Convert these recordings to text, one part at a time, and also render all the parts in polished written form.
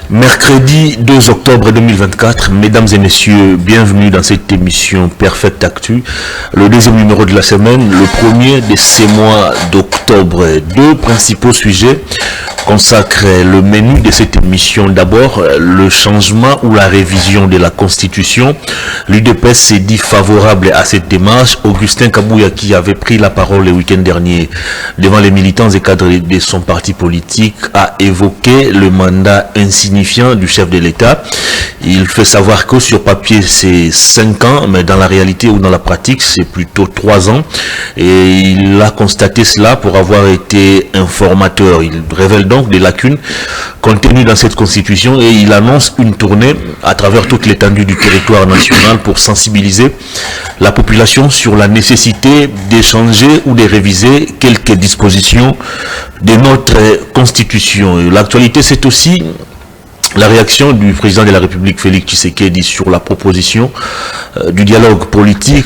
Mercredi 2 octobre 2024, mesdames et messieurs, bienvenue dans cette émission Perfect Actu, le deuxième numéro de la semaine, le premier de ces mois d'octobre. Deux principaux sujets consacrent le menu de cette émission. D'abord, le changement ou la révision de la Constitution. L'UDPS s'est dit favorable à cette démarche. Augustin Kabouya, qui avait pris la parole le week-end dernier devant les militants et cadres de son parti politique, a évoqué le mandat insignifiant du chef de l'État. Il fait savoir que sur papier c'est 5 ans, mais dans la réalité ou dans la pratique c'est plutôt 3 ans. Et il a constaté cela pour avoir été informateur. Il révèle donc des lacunes contenues dans cette constitution et il annonce une tournée à travers toute l'étendue du territoire national pour sensibiliser la population sur la nécessité d'échanger ou de réviser quelques dispositions de notre constitution. L'actualité, c'est aussi la réaction du président de la République, Félix Tshisekedi, sur la proposition du dialogue politique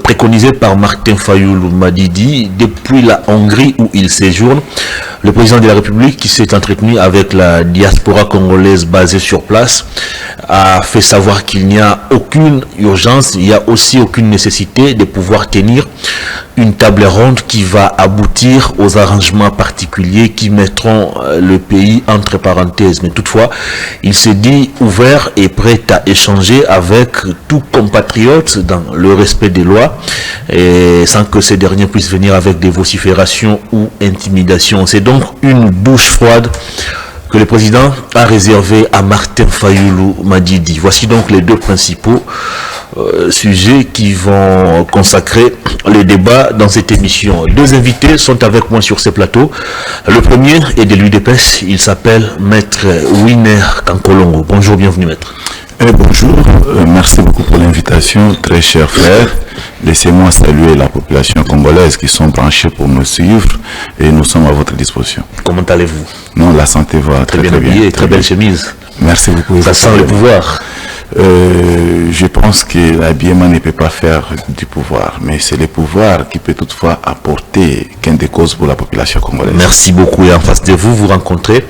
préconisé par Martin Fayoulou Madidi depuis la Hongrie où il séjourne. Le président de la République, qui s'est entretenu avec la diaspora congolaise basée sur place, a fait savoir qu'il n'y a aucune urgence, il n'y a aussi aucune nécessité de pouvoir tenir une table ronde qui va aboutir aux arrangements particuliers qui mettront le pays entre parenthèses. Mais toutefois, il s'est dit ouvert et prêt à échanger avec tout compatriote dans le respect des lois et sans que ces derniers puissent venir avec des vociférations ou intimidations. C'est donc une douche froide que le président a réservé à Martin Fayoulou Madidi. Voici donc les deux principaux sujets qui vont consacrer le débat dans cette émission. Deux invités sont avec moi sur ces plateaux. Le premier est de l'UDPS, il s'appelle Maître Winer Kankolongo. Bonjour, bienvenue Maître. Bonjour, merci beaucoup pour l'invitation, très chers frères. Laissez-moi saluer la population congolaise qui sont branchés pour nous suivre et nous sommes à votre disposition. Comment allez-vous? Non, la santé va très bien. Habillé, très belle chemise. Merci beaucoup. Ça sent le pouvoir. Je pense que l'habillement ne peut pas faire du pouvoir, mais c'est le pouvoir qui peut toutefois apporter gain de cause pour la population congolaise. Merci beaucoup. Et en face de vous, vous rencontrez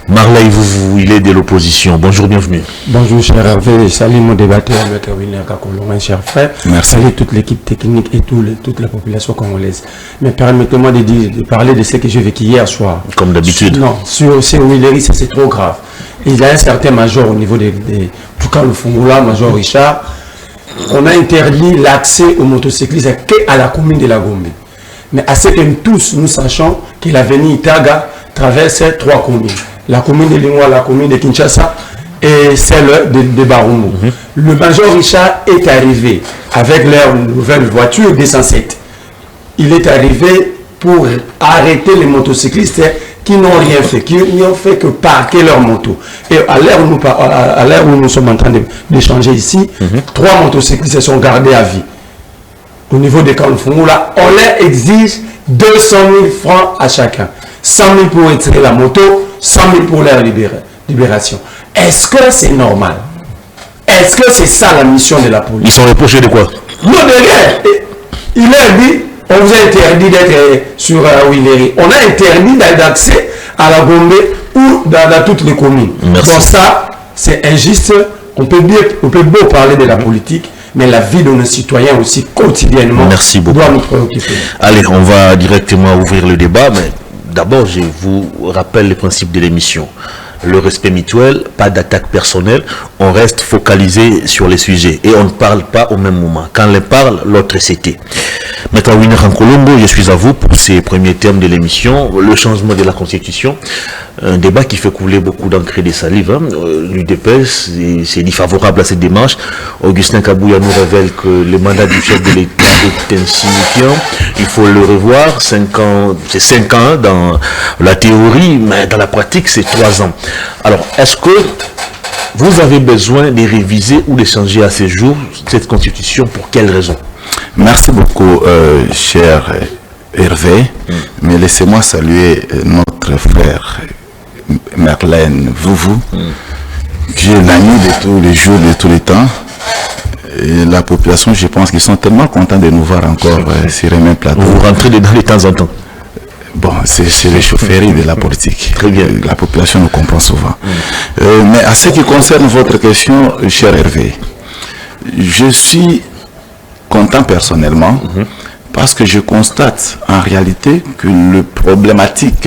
Marley Vouvou, il est de l'opposition. Bonjour, bienvenue. Bonjour, cher Hervé. Salut mon débatteur, M. Winer Kankolongo, cher frère. Merci. Salut toute l'équipe technique et toute la population congolaise. Mais permettez-moi de parler de ce que j'ai vécu hier soir. Comme d'habitude. Non, sur Willery, c'est trop grave. Il y a un certain major au niveau de Toukan Lufungula, major Richard. On a interdit l'accès aux motocyclistes qu'à la commune de la Gombe. Mais à ce que tous nous sachons que l'avenue Itaga traverse 3 communes. La commune de Lingwa, la commune de Kinshasa et celle de Barumbu. Le major Richard est arrivé avec leur nouvelle voiture 207. Il est arrivé pour arrêter les motocyclistes qui n'ont rien fait, qui n'ont fait que parquer leur moto. Et à l'heure où nous sommes en train d'échanger ici, 3 motocyclistes sont gardés à vie. Au niveau des Kanfungula, on leur exige 200 000 francs à chacun. 100 000 pour retirer la moto, 100 000 pour leur libération. Est-ce que c'est normal? Est-ce que c'est ça la mission de la police? Ils sont reprochés de quoi? Non, de rien. Il leur dit, on vous a interdit d'être sur Willery. On a interdit d'accès à la Gombe ou dans toutes les communes. Merci. Donc ça, c'est injuste. On peut beau parler de la politique, mais la vie de nos citoyens aussi quotidiennement doit nous préoccuper. Allez, on va directement ouvrir le débat, mais d'abord, je vous rappelle les principes de l'émission. Le respect mutuel, pas d'attaque personnelle, on reste focalisé sur les sujets et on ne parle pas au même moment. Quand l'un parle, l'autre s'était. Maître Winer Kankolongo, je suis à vous pour ces premiers termes de l'émission. Le changement de la Constitution, un débat qui fait couler beaucoup d'encre et de salive. L'UDPS s'est dit favorable à cette démarche. Augustin Kabouya nous révèle que le mandat du chef de l'État est insignifiant. Il faut le revoir. 5 ans, c'est 5 ans dans la théorie, mais dans la pratique, c'est 3 ans. Alors, est-ce que vous avez besoin de réviser ou de changer à ce jour cette Constitution? Pour quelles raisons? Merci beaucoup, cher Hervé. Mais laissez-moi saluer notre frère Merlène Vouvou, qui est l'ami de tous les jours, de tous les temps. Et la population, je pense qu'ils sont tellement contents de nous voir encore sur les mêmes plateaux. Vous rentrez dedans de temps en temps? Bon, c'est les chaufferies de la politique. Très bien. La population nous comprend souvent. Mais à ce qui concerne votre question, cher Hervé, je suis content personnellement parce que je constate en réalité que la problématique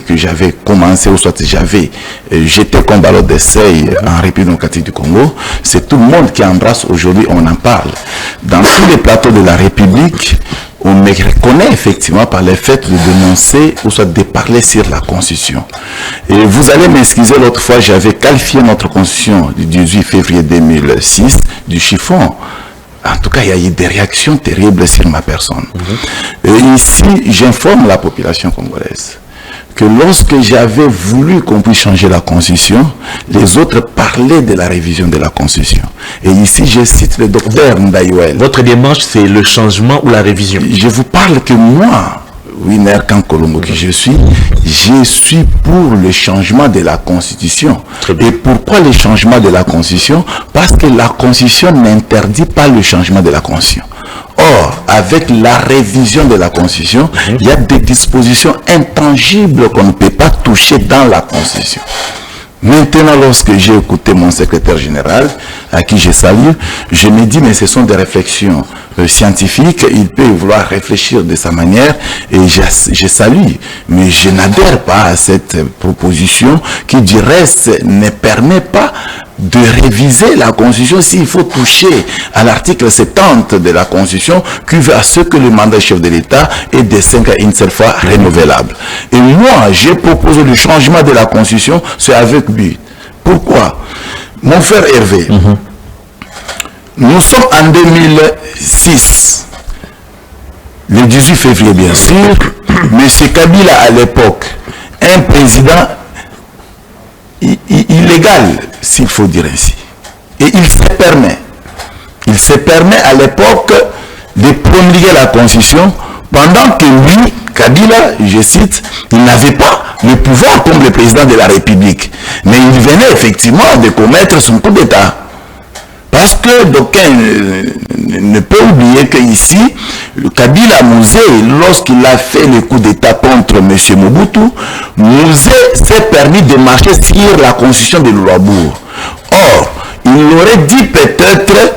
que j'avais commencé, ou soit j'étais comme ballot d'essai en République démocratique du Congo, c'est tout le monde qui embrasse aujourd'hui, on en parle. Dans tous les plateaux de la République, on me reconnaît effectivement par le fait de dénoncer ou soit de parler sur la Constitution. Et vous allez m'excuser, l'autre fois, j'avais qualifié notre Constitution du 18 février 2006 du chiffon. En tout cas, il y a eu des réactions terribles sur ma personne. Et ici, j'informe la population congolaise que lorsque j'avais voulu qu'on puisse changer la Constitution, les autres parlaient de la révision de la Constitution. Et ici, je cite le docteur Ndaïwel. Votre démarche, c'est le changement ou la révision? Je vous parle que moi, Winer Kankolongo que je suis pour le changement de la Constitution. Et pourquoi le changement de la Constitution? Parce que la Constitution n'interdit pas le changement de la Constitution. Or, avec la révision de la Constitution, il y a des dispositions intangibles qu'on ne peut pas toucher dans la Constitution. Maintenant, lorsque j'ai écouté mon secrétaire général, à qui je salue, je me dis, mais ce sont des réflexions scientifiques, il peut vouloir réfléchir de sa manière, et je salue. Mais je n'adhère pas à cette proposition qui, du reste, ne permet pas de réviser la Constitution s'il faut toucher à l'article 70 de la Constitution qui veut à ce que le mandat chef de l'État est de 5 ans une seule fois renouvelable. Et moi, j'ai proposé le changement de la Constitution, c'est avec but. Pourquoi? Mon frère Hervé, nous sommes en 2006, le 18 février bien sûr, M. Kabila à l'époque, un président illégal, s'il faut dire ainsi. Et il se permet à l'époque de promulguer la Constitution pendant que lui, Kabila, je cite, il n'avait pas le pouvoir comme le président de la République. Mais il venait effectivement de commettre son coup d'État. Parce que d'aucuns ne peut oublier qu'ici, Kabila Mouzé, lorsqu'il a fait le coup d'État contre M. Mobutu, Mouzé s'est permis de marcher sur la constitution de Louabourg. Or, il aurait dit peut-être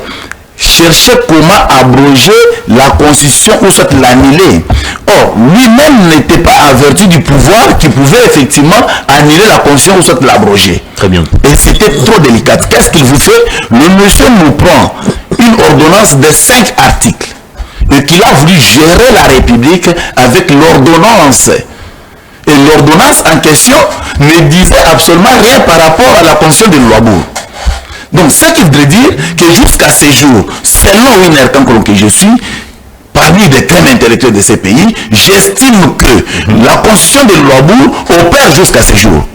chercher comment abroger la constitution ou soit l'annuler. Or, lui-même n'était pas averti du pouvoir qui pouvait effectivement annuler la constitution ou soit l'abroger. Très bien. Et c'était trop délicat. Qu'est-ce qu'il vous fait? Le monsieur nous prend une ordonnance de 5 articles et qu'il a voulu gérer la République avec l'ordonnance. Et l'ordonnance en question ne disait absolument rien par rapport à la constitution de Louabourg. Donc, ce qui voudrait dire que jusqu'à ce jour, selon Winer Kankolongo que je suis, parmi les thèmes intellectuels de ces pays, j'estime que la constitution de Louabourg opère jusqu'à ce jour.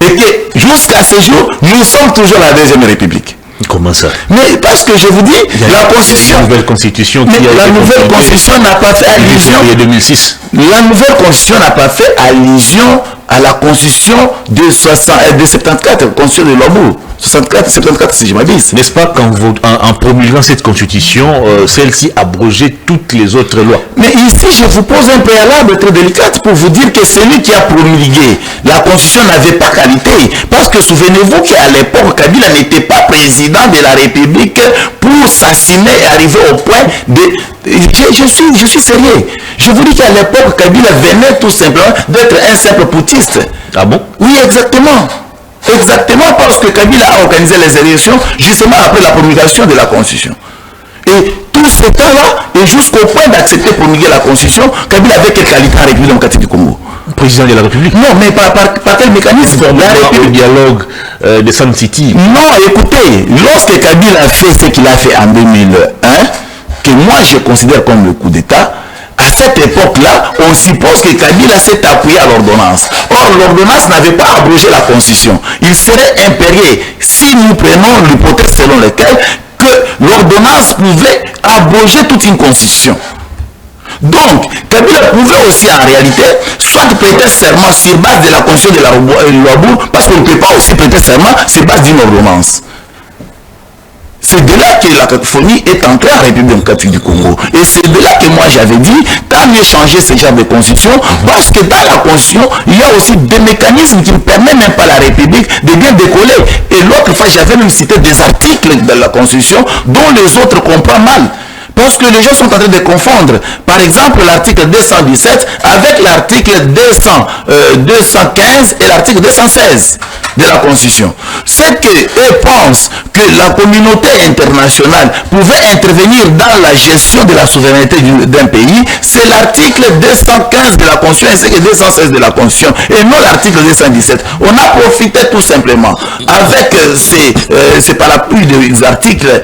Et que jusqu'à ce jour, nous sommes toujours la deuxième République. Comment ça? Mais parce que je vous dis, la constitution... La nouvelle constitution qui la nouvelle constitution n'a pas fait allusion... 2006. La nouvelle constitution n'a pas fait allusion à la constitution de 74, constitution de Louabourg. 74 si je m'abuse. N'est-ce pas qu'en en promulguant cette constitution, celle-ci abrogeait toutes les autres lois? Mais ici, je vous pose un préalable très délicat pour vous dire que celui qui a promulgué la constitution n'avait pas qualité. Parce que souvenez-vous qu'à l'époque, Kabila n'était pas président de la République pour s'assiner et arriver au point de... Je suis sérieux. Je vous dis qu'à l'époque, Kabila venait tout simplement d'être un simple putiste. Ah bon? Oui, exactement. Exactement parce que Kabila a organisé les élections justement après la promulgation de la Constitution. Et tout ce temps-là, et jusqu'au point d'accepter de promulguer la Constitution, Kabila avait quelle qualité en République démocratique du Congo? Président de la République? Non, mais par quel mécanisme? Le dialogue de Sun City. Non, écoutez, lorsque Kabila a fait ce qu'il a fait en 2001, que moi je considère comme le coup d'État, à cette époque-là, on suppose que Kabila s'est appuyé à l'ordonnance. Or, l'ordonnance n'avait pas abrogé la Constitution. Il serait impérieux si nous prenons l'hypothèse selon laquelle que l'ordonnance pouvait abroger toute une Constitution. Donc, Kabila pouvait aussi en réalité soit prêter serment sur base de la Constitution de la Louabourg, parce qu'on ne peut pas aussi prêter serment sur base d'une ordonnance. c'est de là que la cacophonie est entrée en République démocratique du Congo. Et c'est de là que moi j'avais dit, tant mieux changer ce genre de constitution, parce que dans la constitution, il y a aussi des mécanismes qui ne permettent même pas à la République de bien décoller. Et l'autre fois, j'avais même cité des articles de la constitution dont les autres comprennent mal. Parce que les gens sont en train de confondre, par exemple, l'article 217 avec l'article 215 et l'article 216 de la Constitution. C'est qu'eux pensent que la communauté internationale pouvait intervenir dans la gestion de la souveraineté d'un pays, c'est l'article 215 de la Constitution ainsi que 216 de la Constitution et non l'article 217. On a profité tout simplement avec ces parapluies des articles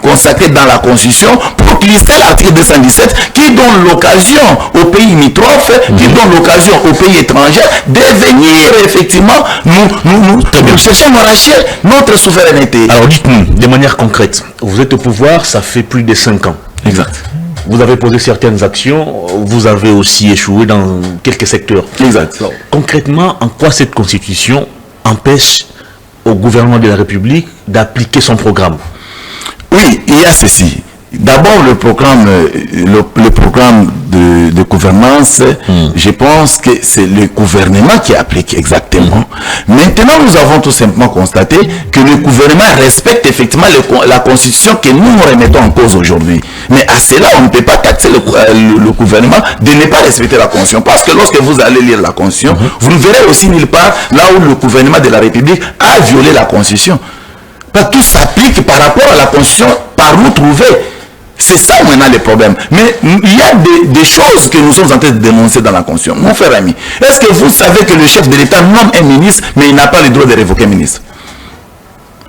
consacrés dans la Constitution pour glisser l'article 217 qui donne l'occasion aux pays limitrophes, qui donne l'occasion aux pays étrangers de venir effectivement nous chercher à arracher notre souveraineté. Alors dites-nous, de manière concrète, vous êtes au pouvoir, ça fait plus de 5 ans. Exact. Vous avez posé certaines actions, vous avez aussi échoué dans quelques secteurs. Exact. Alors, concrètement, en quoi cette constitution empêche au gouvernement de la République d'appliquer son programme? Oui, il y a ceci. D'abord, le programme de gouvernance, je pense que c'est le gouvernement qui applique exactement. Maintenant, nous avons tout simplement constaté que le gouvernement respecte effectivement la constitution que nous remettons en cause aujourd'hui. Mais à cela, on ne peut pas taxer le gouvernement de ne pas respecter la constitution. Parce que lorsque vous allez lire la constitution, vous ne verrez aussi nulle part là où le gouvernement de la République a violé la constitution. Parce que tout s'applique par rapport à la constitution par où trouver. C'est ça maintenant le problème. Mais il y a des choses que nous sommes en train de dénoncer dans la Constitution. Mon frère ami, est-ce que vous savez que le chef de l'État nomme un ministre, mais il n'a pas le droit de révoquer un ministre?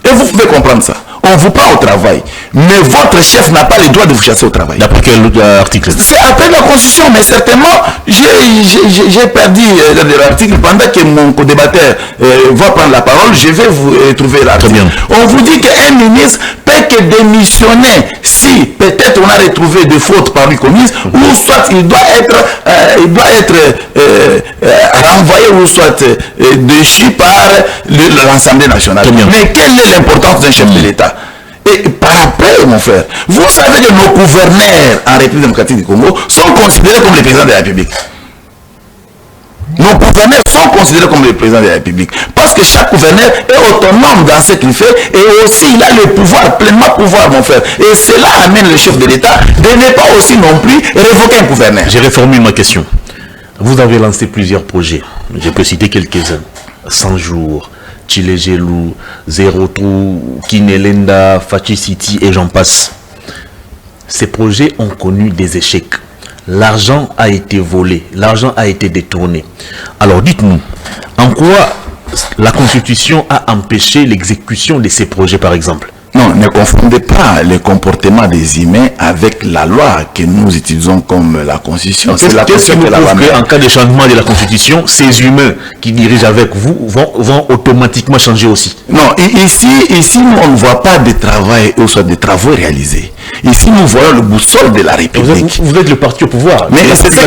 Et vous pouvez comprendre ça. On vous prend au travail, mais votre chef n'a pas le droit de vous chasser au travail. D'après quel article? C'est après la Constitution, mais certainement, j'ai perdu l'article pendant que mon co-débatteur va prendre la parole, je vais vous trouver l'article. On vous dit qu'un ministre peut que démissionner si peut-être on a retrouvé des fautes par lui commises, ou soit il doit être renvoyé ou soit déchu par l'Assemblée nationale. Mais quelle est l'importance d'un chef de l'État? Et par après, mon frère, vous savez que nos gouverneurs en République démocratique du Congo sont considérés comme les présidents de la République. Nos gouverneurs sont considérés comme les présidents de la République. Parce que chaque gouverneur est autonome dans ce qu'il fait et aussi il a le pouvoir, pleinement pouvoir, mon frère. Et cela amène le chef de l'État de ne pas aussi non plus révoquer un gouverneur. J'ai reformulé ma question. Vous avez lancé plusieurs projets. Je peux citer quelques-uns. 100 jours. Chilegelou, Zero Trou, Kinelenda, Fachi City et j'en passe. Ces projets ont connu des échecs. L'argent a été volé, l'argent a été détourné. Alors dites-nous, en quoi la Constitution a empêché l'exécution de ces projets par exemple? Non, ne confondez pas le comportement des humains avec la loi que nous utilisons comme la Constitution. C'est la Constitution qui prouve qu'en cas de changement de la Constitution, ces humains qui dirigent avec vous vont automatiquement changer aussi. Non, ici on ne voit pas de travail ou soit de travaux réalisés. Ici nous voyons le boussole de la République. Vous êtes le parti au pouvoir. Mais c'est ça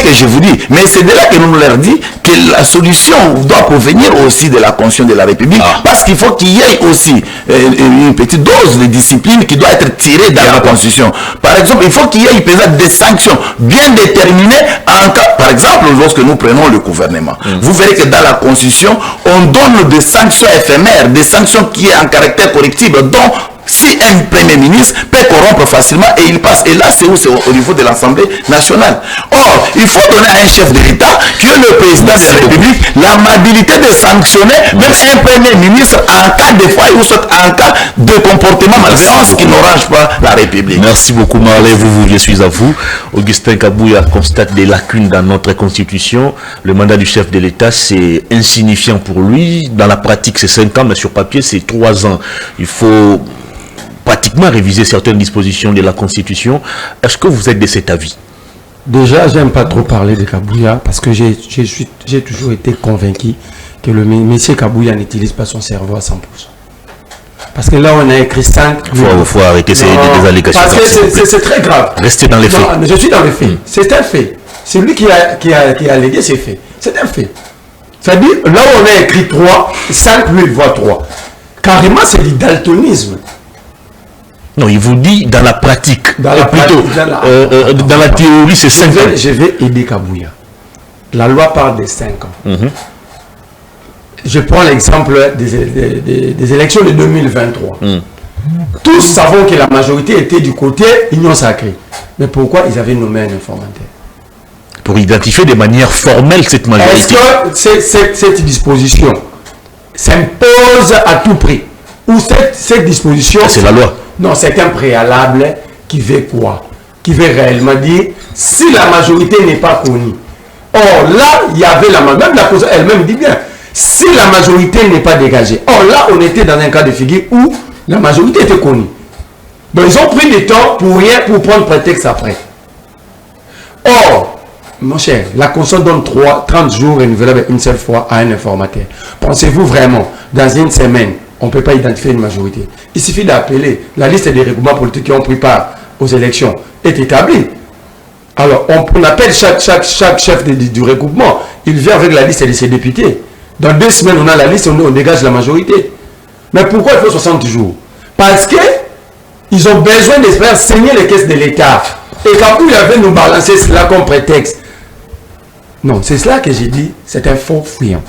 que je vous dis. Mais c'est de là que nous leur dit que la solution doit provenir aussi de la Constitution de la République. Parce qu'il faut qu'il y ait aussi une petite dose de discipline qui doit être tirée dans la Constitution. Par exemple, il faut qu'il y ait des sanctions bien déterminées en cas, par exemple, lorsque nous prenons le gouvernement. Vous verrez que dans la Constitution, on donne des sanctions éphémères, des sanctions qui sont en caractère correctible, dont si un premier ministre peut corrompre facilement et il passe. Et là, c'est où? C'est au niveau de l'Assemblée nationale. Or, il faut donner à un chef de l'État, qui est le président de la République, l'amabilité de sanctionner même un premier ministre en cas de faille ou soit en cas de comportement malveillant qui n'arrange pas la République. Merci beaucoup, Marley. Je suis à vous. Augustin Kabouya constate des lacunes dans notre Constitution. Le mandat du chef de l'État, c'est insignifiant pour lui. Dans la pratique, c'est 5 ans, mais sur papier, c'est 3 ans. Il faut pratiquement réviser certaines dispositions de la Constitution. Est-ce que vous êtes de cet avis? Déjà, j'aime pas trop parler de Kabouya parce que j'ai toujours été convaincu que le monsieur Kabouya n'utilise pas son cerveau à 100%. Parce que là, on a écrit 5... Il faut arrêter ces allégations. Parce que c'est très grave. Restez dans les faits. Non, je suis dans les faits. C'est un fait. C'est lui qui a allégué ces faits. C'est un fait. C'est-à-dire, là où on a écrit 3, 5, lui, il voit 3. Carrément, c'est du daltonisme. Non, il vous dit dans la pratique. Dans la plutôt, pratique, dans la théorie, c'est 5 ans. Je vais aider Kabouya. La loi parle de 5 ans. Je prends l'exemple des élections de 2023. Tous savons que la majorité était du côté Union Sacrée. Mais pourquoi ils avaient nommé un informateur? Pour identifier de manière formelle cette majorité. Est-ce que cette disposition s'impose à tout prix? Ou cette disposition... C'est la loi. Non, c'est un préalable qui veut quoi? Qui veut réellement dire, si la majorité n'est pas connue. Or là, il y avait la majorité. Même la cause elle-même dit bien, si la majorité n'est pas dégagée. Or là, on était dans un cas de figure où la majorité était connue. Donc ils ont pris du temps pour rien, pour prendre prétexte après. Or, mon cher, la Constitution donne 30 jours renouvelables une seule fois à un informateur. Pensez-vous vraiment, dans une semaine, on ne peut pas identifier une majorité? Il suffit d'appeler. La liste des regroupements politiques qui ont pris part aux élections est établie. Alors, on appelle chaque chef du regroupement. Il vient avec la liste de ses députés. Dans 2 semaines, on a la liste, on dégage la majorité. Mais pourquoi il faut 60 jours? Parce qu'ils ont besoin de faire saigner les caisses de l'État. Et quand vous avez nous balancer cela comme prétexte. Non, c'est cela que j'ai dit, c'est un faux fuyant.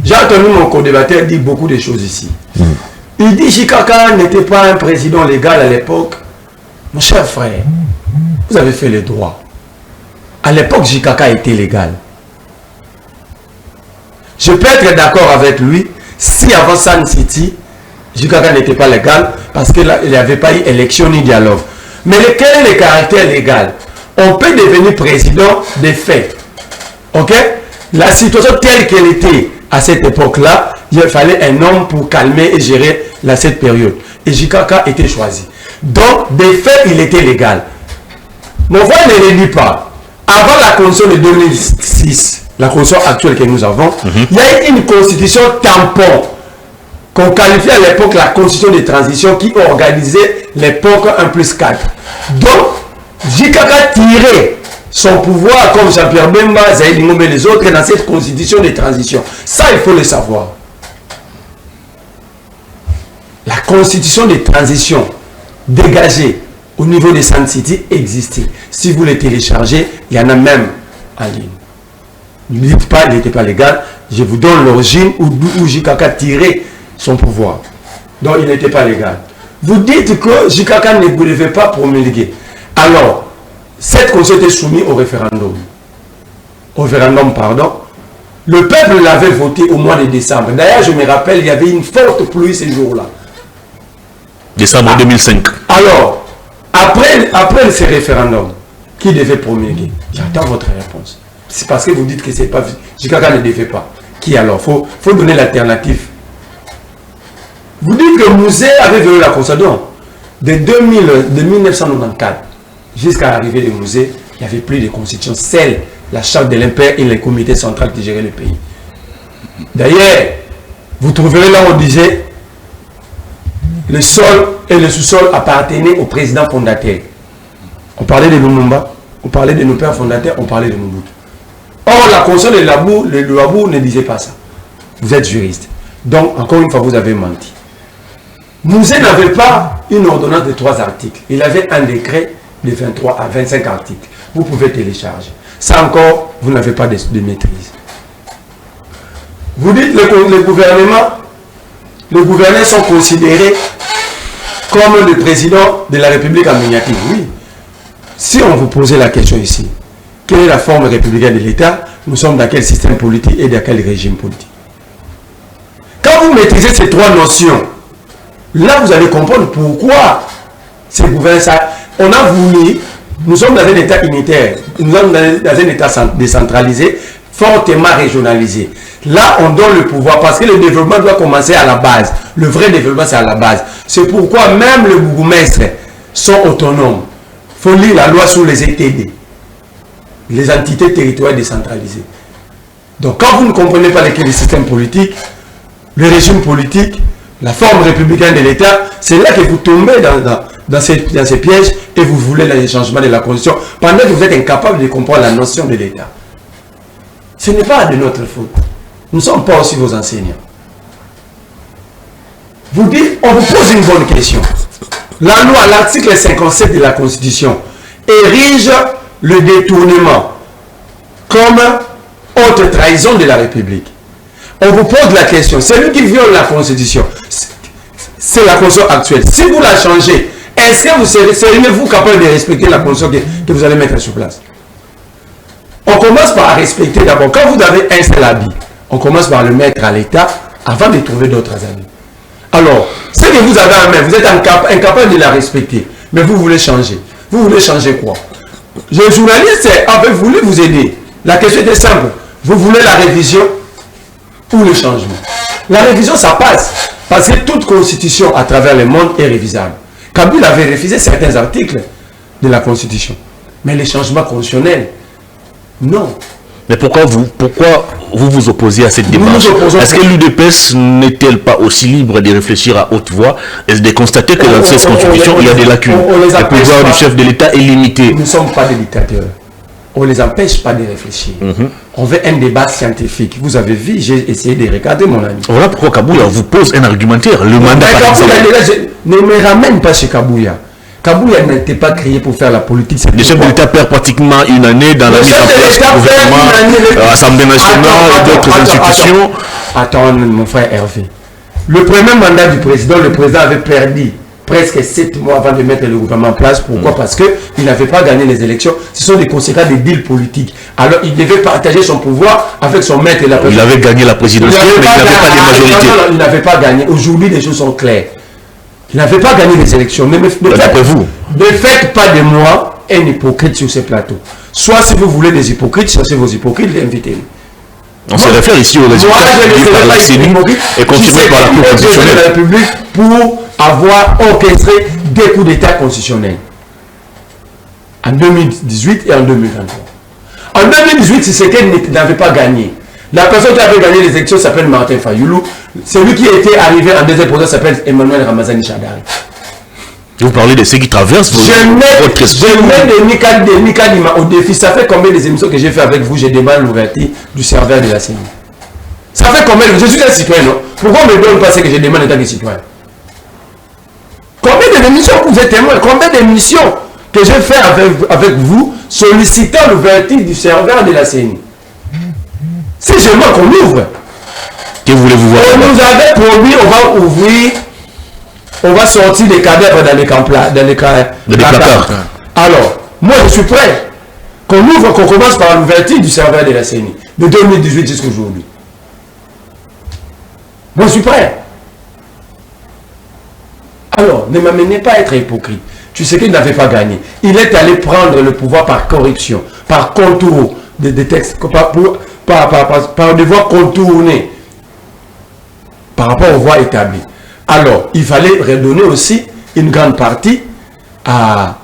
J'ai entendu mon co-débatteur dire beaucoup de choses ici. Il dit que Jikaka n'était pas un président légal à l'époque. Mon cher frère, vous avez fait le droit. À l'époque, Jikaka était légal. Je peux être d'accord avec lui si avant Sun City, Jikaka n'était pas légal parce qu'il n'y avait pas eu élection ni dialogue. Mais quel est le caractère légal? On peut devenir président des faits. Ok? La situation telle qu'elle était à cette époque-là, il fallait un homme pour calmer et gérer cette période. Et Jikaka était choisi. Donc, des faits, il était légal. Mon frère ne le dit pas. Avant la constitution de 2006, la constitution actuelle que nous avons, il y a eu une constitution tampon qu'on qualifiait à l'époque la constitution de transition qui organisait l'époque 1+4. Donc, Jikaka tirait son pouvoir comme Jean-Pierre Bemba, Zaïd Ngombe et les autres dans cette constitution de transition. Ça, il faut le savoir. La constitution de transition dégagée au niveau de Sun City existait. Si vous les téléchargez, il y en a même en ligne. Ne dites pas qu'il n'était pas légal. Je vous donne l'origine où Jikaka tirait son pouvoir. Donc il n'était pas légal. Vous dites que Jikaka ne devait pas promulguer. Alors, cette constitution était soumise au référendum. Au référendum, pardon. Le peuple l'avait voté au mois de décembre. D'ailleurs, je me rappelle, il y avait une forte pluie ces jours-là. Décembre 2005. Alors, après ce référendum, qui devait promulguer? J'attends votre réponse. C'est parce que vous dites que c'est pas... Jikaka ne devait pas. Qui alors? Faut donner l'alternative. Vous dites que Mouzé avait violé la Constitution. De 1994 jusqu'à l'arrivée de Mouzé, il n'y avait plus de constitution. Celle, la charte de l'impère et le comité central qui gérait le pays. D'ailleurs, vous trouverez là où on disait le sol et le sous-sol appartenaient au président fondateur. On parlait de Lumumba, on parlait de nos pères fondateurs, on parlait de Mobutu. Or, la constitution de Luabou ne disait pas ça. Vous êtes juriste. Donc, encore une fois, vous avez menti. Mouzé n'avait pas une ordonnance de 3 articles. Il avait un décret de 23 à 25 articles. Vous pouvez télécharger. Ça encore, vous n'avez pas de maîtrise. Vous dites que les gouverneurs sont considérés comme le président de la République en miniature. Oui. Si on vous posait la question ici, quelle est la forme républicaine de l'État? Nous sommes dans quel système politique et dans quel régime politique? Quand vous maîtrisez ces 3 notions, là vous allez comprendre pourquoi ces gouverneurs, on a voulu, nous sommes dans un État unitaire, nous sommes dans un État décentralisé, fortement régionalisé. Là, on donne le pouvoir parce que le développement doit commencer à la base. Le vrai développement, c'est à la base. C'est pourquoi même les bourgmestres sont autonomes. Il faut lire la loi sur les ETD, les entités territoriales décentralisées. Donc, quand vous ne comprenez pas le système politique, le régime politique, la forme républicaine de l'État, c'est là que vous tombez dans ces pièges et vous voulez le changement de la Constitution pendant que vous êtes incapable de comprendre la notion de l'État. Ce n'est pas de notre faute. Nous ne sommes pas aussi vos enseignants. Vous dites, on vous pose une bonne question. La loi, l'article 57 de la Constitution, érige le détournement comme haute trahison de la République. On vous pose la question, celui qui viole la Constitution, c'est la Constitution actuelle. Si vous la changez, est-ce que vous seriez-vous capable de respecter la Constitution que vous allez mettre sur place? On commence par respecter d'abord. Quand vous avez un seul habit, on commence par le mettre à l'État avant de trouver d'autres habits. Alors, ce que vous avez en main, vous êtes incapable de la respecter, mais vous voulez changer. Vous voulez changer quoi? Le journaliste avait voulu vous aider. La question était simple. Vous voulez la révision ou le changement? La révision, ça passe. Parce que toute constitution à travers le monde est révisable. Kabila avait révisé certains articles de la constitution. Mais les changements constitutionnels, non. Mais pourquoi vous opposez à cette démarche? Est-ce que l'UDPS n'est-elle pas aussi libre de réfléchir à haute voix et de constater que dans cette constitution, il y a des lacunes? Le pouvoir du chef de l'État est limité. Nous ne sommes pas des dictateurs. On ne les empêche pas de réfléchir. On veut un débat scientifique. Vous avez vu, j'ai essayé de regarder, mon ami. Voilà pourquoi Kabouya vous pose un argumentaire. Le mandat, par exemple. Ne me ramène pas chez Kabouya. Kabouya n'était pas créé pour faire la politique. Le chef de l'État perd pratiquement une année dans la mise en place du gouvernement, l'Assemblée nationale et d'autres institutions. Attends, mon frère Hervé. Le premier mandat du président, le président avait perdu presque 7 mois avant de mettre le gouvernement en place. Pourquoi? Parce qu'il n'avait pas gagné les élections. Ce sont des conséquences des deals politiques. Alors il devait partager son pouvoir avec son maître. Il avait gagné la présidentielle, mais il n'avait pas de majorité. Non, il n'avait pas gagné. Aujourd'hui, les choses sont claires. Il n'avait pas gagné les élections. Ne faites pas de moi un hypocrite sur ces plateaux. Soit si vous voulez des hypocrites, cherchez vos hypocrites, invitez-les. On se réfère ici aux résultats par la CENI et confirmés par la Cour constitutionnelle. De la République pour avoir orchestré des coups d'État constitutionnels. En 2018 et en 2023. En 2018, c'est ce qu'elle n'avait pas gagné. La personne qui avait gagné les élections s'appelle Martin Fayoulou. Celui qui était arrivé en deuxième position s'appelle Emmanuel Ramazani Chadari. Vous parlez de ceux qui traversent votre esprit. Je mets de Nika au défi. Ça fait combien des émissions que j'ai fait avec vous? Je demande l'ouverture du serveur de la CENI. Ça fait combien? Je suis un citoyen, non? Pourquoi on ne me donne pas ce que je demande en tant que citoyen? Combien d'émissions vous êtes témoin? Combien d'émissions que j'ai fait avec vous sollicitant l'ouverture du serveur de la CENI? C'est seulement qu'on ouvre. Que voulez-vous voir? On nous avait promis, on va ouvrir, on va sortir des cadavres dans les placards. Alors, moi je suis prêt. Qu'on ouvre, qu'on commence par l'ouverture du serveur de la CENI, de 2018 jusqu'à aujourd'hui. Moi je suis prêt. Alors, ne m'amenez pas à être hypocrite. Tu sais qu'il n'avait pas gagné. Il est allé prendre le pouvoir par corruption, par contour des textes, par devoir contourner par rapport aux voies établies. Alors, il fallait redonner aussi une grande partie à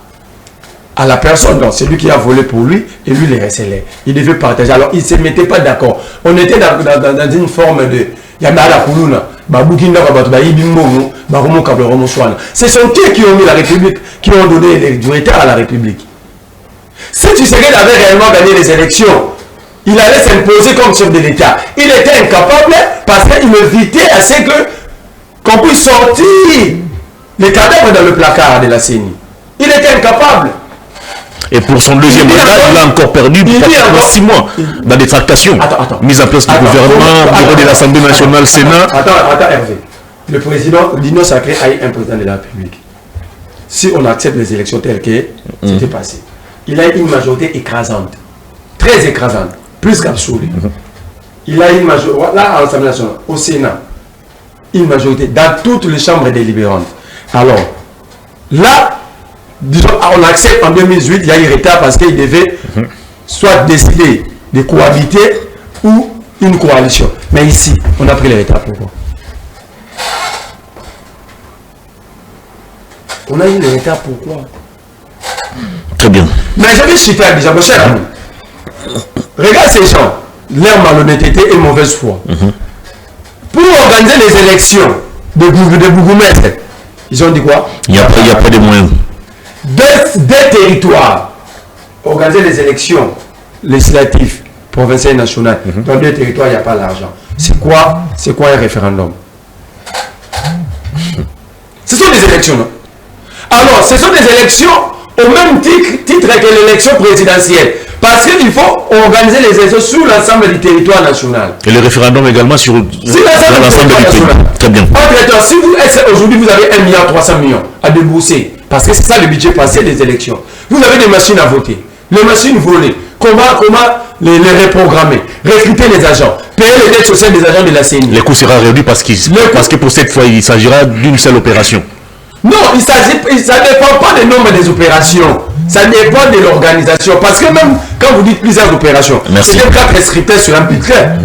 la personne, donc celui qui a volé pour lui, et lui les recélait. Il devait partager. Alors, ils ne se mettaient pas d'accord. On était dans une forme de... Ce sont eux qui ont mis la République, qui ont donné du retard à la République. Si tu sais qu'il avait réellement gagné les élections, il allait s'imposer comme chef de l'État. Il était incapable parce qu'il évitait à ce qu'on puisse sortir les cadavres dans le placard de la CENI. Il était incapable. Et pour son deuxième mandat, il a encore perdu pendant 6 mois dans des tractations. Mise en place du gouvernement, bureau de l'Assemblée nationale, Sénat. Attends, Hervé. Le président, l'Union sacrée a eu un président de la République. Si on accepte les élections telles que c'était passé, il a eu une majorité écrasante. Très écrasante. Plus qu'absolue. Il a eu une majorité, là, à l'Assemblée nationale, au Sénat, une majorité dans toutes les chambres délibérantes. Alors, là, disons, on accepte en 2018, il y a eu retard parce qu'il devait soit décider de cohabiter ou une coalition. Mais ici, on a pris le retard. Pourquoi? On a eu le retard, pourquoi? Très bien. Mais je vais citer déjà, mon cher ami. Regarde ces gens, leur malhonnêteté et mauvaise foi. Pour organiser les élections de bourgmestre, ils ont dit quoi? Il n'y a pas de moyens. Des territoires, organiser les élections législatives, provinciales et nationales. Dans des territoires, il n'y a pas l'argent. C'est quoi un référendum? des élections. Non? Alors, ce sont des élections au même titre que l'élection présidentielle. Parce qu'il faut organiser les élections sur l'ensemble du territoire national. Et le référendum également sur l'ensemble du pays. Très bien. Si aujourd'hui vous avez 1,3 milliard à débourser, parce que c'est ça le budget passé des élections, vous avez des machines à voter, les machines volées, comment les reprogrammer, recruter les agents, payer les dettes sociales des agents de la CENI. Les coûts seront réduits parce que pour cette fois, il s'agira d'une seule opération. Non, ça ne dépend pas du nombre des opérations. Ça dépend de l'organisation. Parce que même quand vous dites plusieurs opérations, c'est 4 scripteurs sur un bulletin.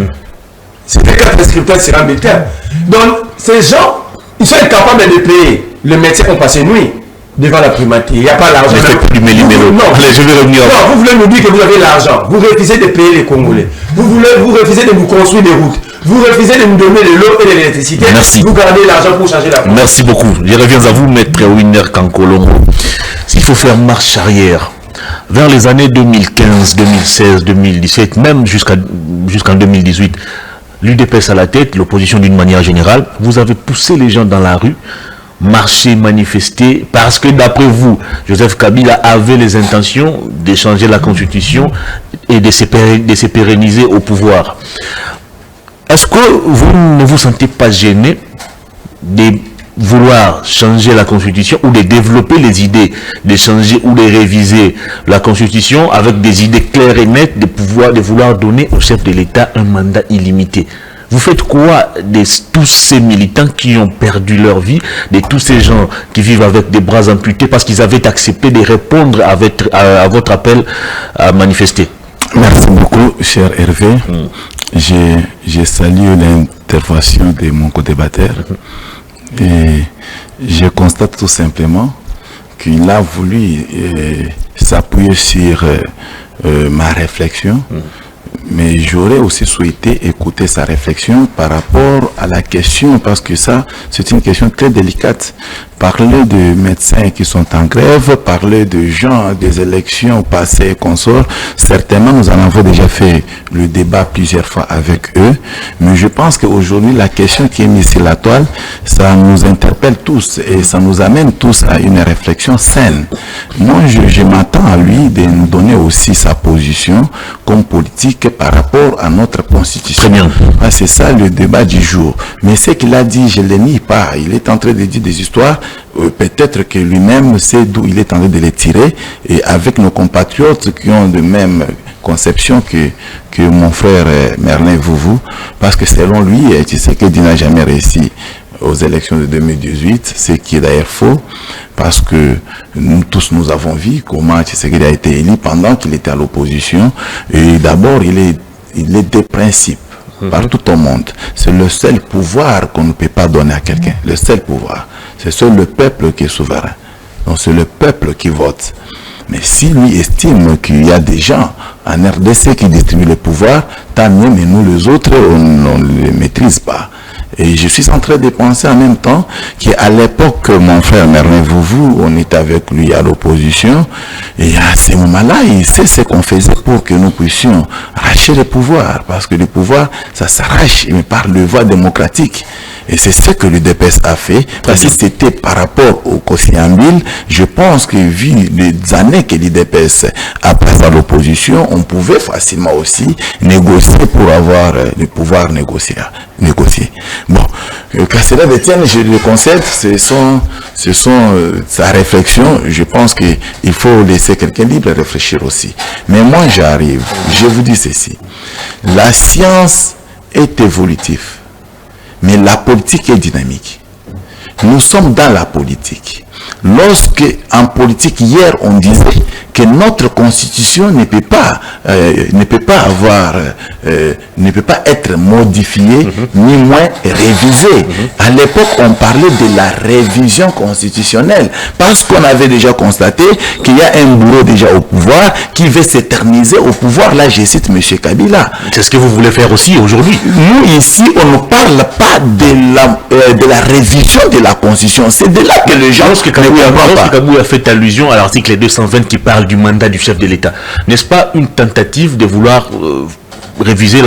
C'est 4 scripteurs sur un bulletin. Donc, ces gens, ils sont incapables de payer. Les médecins ont passé nuit devant la primature. Il n'y a pas l'argent. Je vais revenir. Non, vous voulez nous dire que vous avez l'argent. Vous refusez de payer les Congolais. Vous refusez de nous construire des routes. Vous refusez de nous donner de l'eau et de l'électricité. Merci. Vous gardez l'argent pour changer la France. Merci beaucoup. Je reviens à vous, Maître Winner Kankolongo. S'il faut faire marche arrière, vers les années 2015, 2016, 2017, même jusqu'en 2018, l'UDPS à la tête, l'opposition d'une manière générale, vous avez poussé les gens dans la rue, marcher, manifester, parce que d'après vous, Joseph Kabila avait les intentions de changer la constitution et de se pérenniser au pouvoir. Est-ce que vous ne vous sentez pas gêné de vouloir changer la constitution ou de développer les idées de changer ou de réviser la constitution avec des idées claires et nettes de vouloir donner au chef de l'État un mandat illimité? Vous faites quoi de tous ces militants qui ont perdu leur vie, de tous ces gens qui vivent avec des bras amputés parce qu'ils avaient accepté de répondre à votre appel à manifester? Merci beaucoup, cher Hervé. J'ai salué l'intervention de mon co-débatteur et je constate tout simplement qu'il a voulu s'appuyer sur ma réflexion, mais j'aurais aussi souhaité écouter sa réflexion par rapport à la question, parce que ça, c'est une question très délicate. Parler de médecins qui sont en grève, parler de gens, des élections passées et consorts, certainement nous en avons déjà fait le débat plusieurs fois avec eux, mais je pense qu'aujourd'hui la question qui est mise sur la toile, ça nous interpelle tous et ça nous amène tous à une réflexion saine. Moi je m'attends à lui de nous donner aussi sa position comme politique par rapport à notre constitution. Très bien. C'est ça le débat du jour. Mais ce qu'il a dit, je ne le nie pas. Il est en train de dire des histoires. Peut-être que lui-même sait d'où il est en train de les tirer. Et avec nos compatriotes qui ont de même conception que mon frère Merlin Vouvou, parce que selon lui, Tshisekedi n'a jamais réussi aux élections de 2018, ce qui est d'ailleurs faux, parce que nous tous nous avons vu comment Tshisekedi a été élu pendant qu'il était à l'opposition. Et d'abord, il est des principes partout au monde. C'est le seul pouvoir qu'on ne peut pas donner à quelqu'un. Le seul pouvoir. C'est seul le peuple qui est souverain. Donc c'est le peuple qui vote. Mais si lui estime qu'il y a des gens en RDC qui distribuent le pouvoir, tant mieux, mais nous les autres, on ne les maîtrise pas. Et je suis en train de penser en même temps qu'à l'époque, mon frère Merlin Vouvou, on était avec lui à l'opposition, et à ce moment-là, il sait ce qu'on faisait pour que nous puissions arracher le pouvoir, parce que le pouvoir, ça s'arrache, mais par le voie démocratique. Et c'est ce que l'UDPS a fait, parce que c'était par rapport au Kosiambil, je pense que vu les années que l'UDPS a passé à l'opposition, on pouvait facilement aussi négocier pour avoir le pouvoir négocier. Bon, qu'à cela détienne, je le concède, ce sont sa réflexion. Je pense qu'il faut laisser quelqu'un libre de réfléchir aussi. Mais moi, j'arrive, je vous dis ceci. La science est évolutive, mais la politique est dynamique. Nous sommes dans la politique. Lorsque, en politique, hier, on disait que notre constitution ne peut pas être modifiée, ni moins révisée. À l'époque, on parlait de la révision constitutionnelle, parce qu'on avait déjà constaté qu'il y a un bourreau déjà au pouvoir qui veut s'éterniser au pouvoir. Là, je cite M. Kabila. C'est ce que vous voulez faire aussi aujourd'hui. Nous, ici, on ne parle pas de la révision de la constitution. C'est de là que les gens Lorsque Kabou a fait allusion à l'article 220 qui parle du mandat du chef de l'État, n'est-ce pas une tentative de vouloir réviser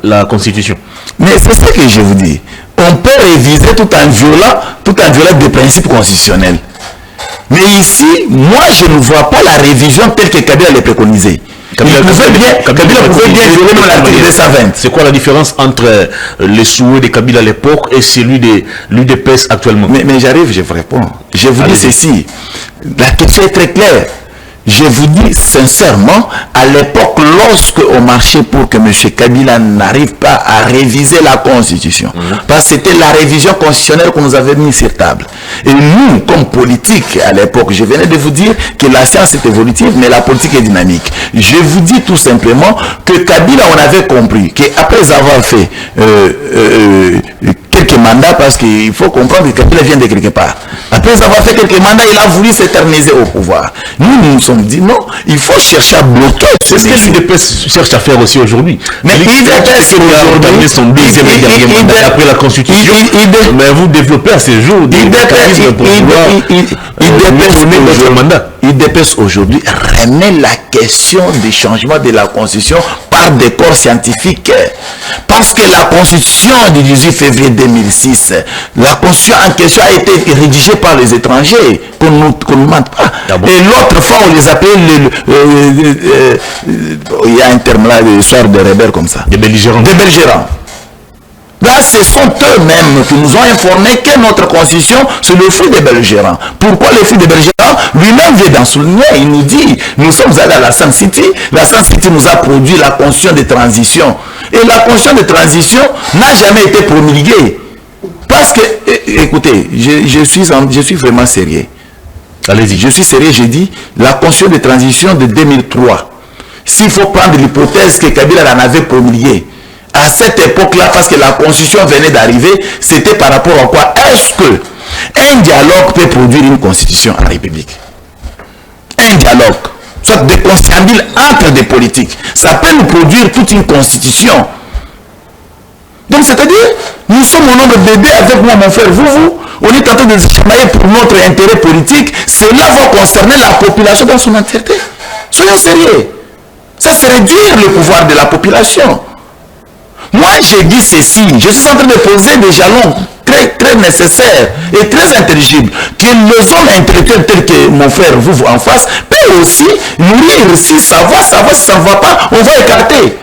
la Constitution? Mais c'est ce que je vous dis. on peut réviser tout en violant des principes constitutionnels. Mais ici, moi, je ne vois pas la révision telle que Kabila l'a préconisée. Kabila pouvait bien violer l'article 220. C'est quoi la différence entre les souhaits de Kabila à l'époque et celui de l'UDPS actuellement? Mais j'arrive, je vous réponds. Je vous dis ceci. La question est très claire. Je vous dis sincèrement, à l'époque, lorsque on marchait pour que M. Kabila n'arrive pas à réviser la Constitution, parce que c'était la révision constitutionnelle qu'on nous avait mis sur table. Et nous, comme politique, à l'époque, je venais de vous dire que la science est évolutive, mais la politique est dynamique. Je vous dis tout simplement que Kabila, on avait compris qu'après avoir fait quelques mandats, parce qu'il faut comprendre que Kabila vient de quelque part. Après avoir fait quelques mandats, il a voulu s'éterniser au pouvoir. Nous nous sommes dit non, il faut chercher à bloquer. C'est ce que l'UDPS cherche à faire aussi aujourd'hui. Mais l'UDPS aujourd'hui, son deuxième et dernier mandat après la Constitution. Mais vous développez à ces jours des mécanismes pour pouvoir donner votre mandat. l'UDPS aujourd'hui remet la question du changement de la Constitution par des corps scientifiques. Parce que la Constitution du 18 février 2006, la Constitution en question a été rédigée par les étrangers, qu'on ne mente pas. Et l'autre fois, on les appelait, il y a un terme là, l'histoire de rebelles comme ça. Des belligérants. Des belligérants. Là, ce sont eux-mêmes qui nous ont informé que notre constitution, c'est le fruit des belligérants. Pourquoi le fruit des belligérants? Lui-même vient d'en souligner. Il nous dit, nous sommes allés à la Sun City. La Sun City nous a produit la constitution de transition. Et la constitution de transition n'a jamais été promulguée. Parce que, écoutez, je suis vraiment sérieux. Allez-y. Je suis sérieux, j'ai dit, la constitution de transition de 2003. S'il faut prendre l'hypothèse que Kabila en avait promulguée, à cette époque-là, parce que la constitution venait d'arriver, c'était par rapport à quoi? Est-ce que un dialogue peut produire une constitution en République? Un dialogue, soit des conciliables entre des politiques, ça peut nous produire toute une constitution. Donc, c'est-à-dire, nous sommes au nombre de bébés avec moi, mon frère, vous, on est en train de se chamailler pour notre intérêt politique. Cela va concerner la population dans son entièreté. Soyons sérieux. Ça, c'est réduire le pouvoir de la population. Moi, j'ai dit ceci, je suis en train de poser des jalons très, très nécessaires et très intelligibles, que les hommes intellectuels tels que mon frère, vous en face, peuvent aussi nourrir. Si ça va, si ça ne va pas, on va écarter.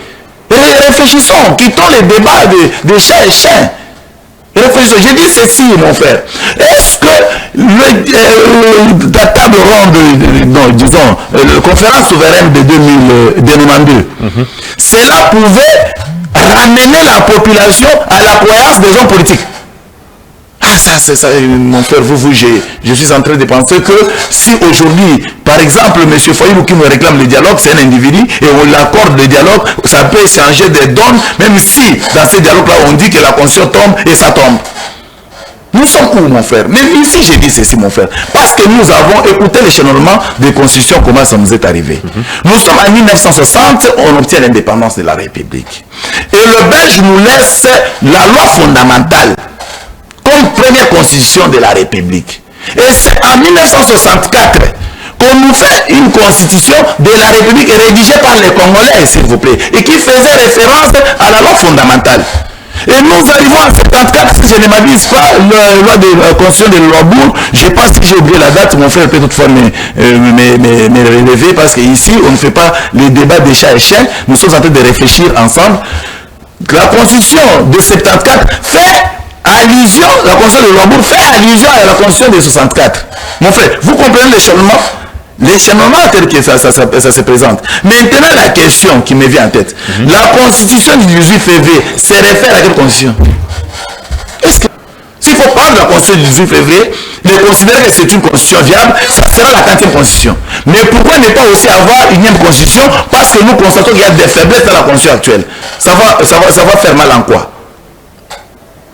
Et réfléchissons, quittons les débats de chat et chien. Réfléchissons, j'ai dit ceci, mon frère. Est-ce que la table ronde, disons, la conférence souveraine de 2092, cela pouvait ramener la population à la croyance des hommes politiques? Ah, ça, c'est ça, mon frère, je suis en train de penser que si aujourd'hui, par exemple, M. Foyou qui me réclame le dialogue, c'est un individu, et on l'accorde le dialogue, ça peut changer des donnes, même si dans ce dialogue-là, on dit que la constitution tombe et ça tombe. Nous sommes où, mon frère? Même ici, j'ai dit ceci, mon frère. Parce que nous avons écouté l'échelonnement des constitutions, comment ça nous est arrivé. Nous sommes en 1960, on obtient l'indépendance de la République. Et le Belge nous laisse la loi fondamentale comme première constitution de la République. Et c'est en 1964 qu'on nous fait une constitution de la République rédigée par les Congolais, s'il vous plaît, et qui faisait référence à la loi fondamentale. Et nous arrivons en 74, si je ne m'abuse pas, la loi de la constitution de Louabourg, je pense que j'ai oublié la date, mon frère peut toutefois me relever, parce qu'ici, on ne fait pas les débats des chats et chiens, nous sommes en train de réfléchir ensemble. La constitution de 74 fait allusion, la constitution de Louabourg fait allusion à la constitution de 64. Mon frère, vous comprenez l'échelonnement? L'échelonnement tel que ça se présente. Maintenant, la question qui me vient en tête. La constitution du 18 février se réfère à quelle constitution? Est-ce que s'il faut prendre la constitution du 18 février, de considérer que c'est une constitution viable, ça sera la 40e constitution. Mais pourquoi ne pas aussi avoir une unième constitution? Parce que nous constatons qu'il y a des faiblesses dans la constitution actuelle. Ça va faire mal en quoi?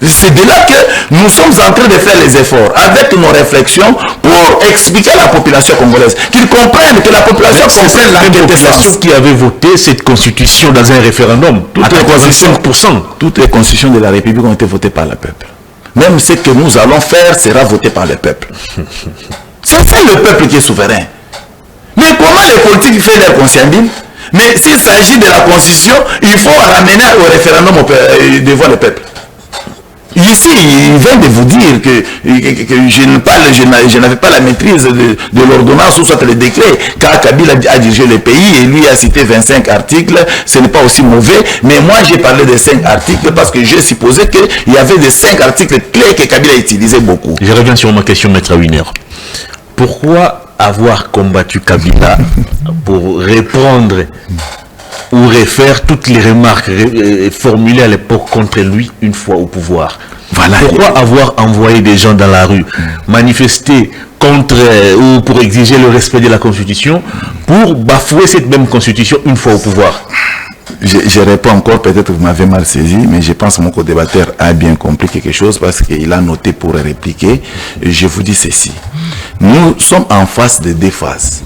C'est de là que nous sommes en train de faire les efforts avec nos réflexions pour expliquer à la population congolaise qu'ils comprennent que la population comprenne la population qui avait voté cette constitution dans un référendum. Toutes les constitutions de la République ont été votées par le peuple. Même ce que nous allons faire sera voté par le peuple. C'est le peuple qui est souverain. Mais comment les politiques font leur conciliabule? Mais s'il s'agit de la constitution, il faut ramener au référendum devant le peuple. Ici, il vient de vous dire que je n'avais pas la maîtrise de l'ordonnance ou soit le décret. Quand Kabila a dirigé le pays et lui a cité 25 articles, ce n'est pas aussi mauvais. Mais moi, j'ai parlé de 5 articles parce que j'ai supposé qu'il y avait des 5 articles clés que Kabila utilisait beaucoup. Je reviens sur ma question, Maître Winer. Pourquoi avoir combattu Kabila pour répondre ou refaire toutes les remarques formulées à l'époque contre lui une fois au pouvoir? Voilà. Pourquoi avoir envoyé des gens dans la rue manifester contre ou pour exiger le respect de la Constitution pour bafouer cette même Constitution une fois au pouvoir? Je réponds encore, peut-être que vous m'avez mal saisi, mais je pense que mon co-débatteur a bien compris quelque chose parce qu'il a noté pour répliquer. Je vous dis ceci. Nous sommes en face de 2 phases.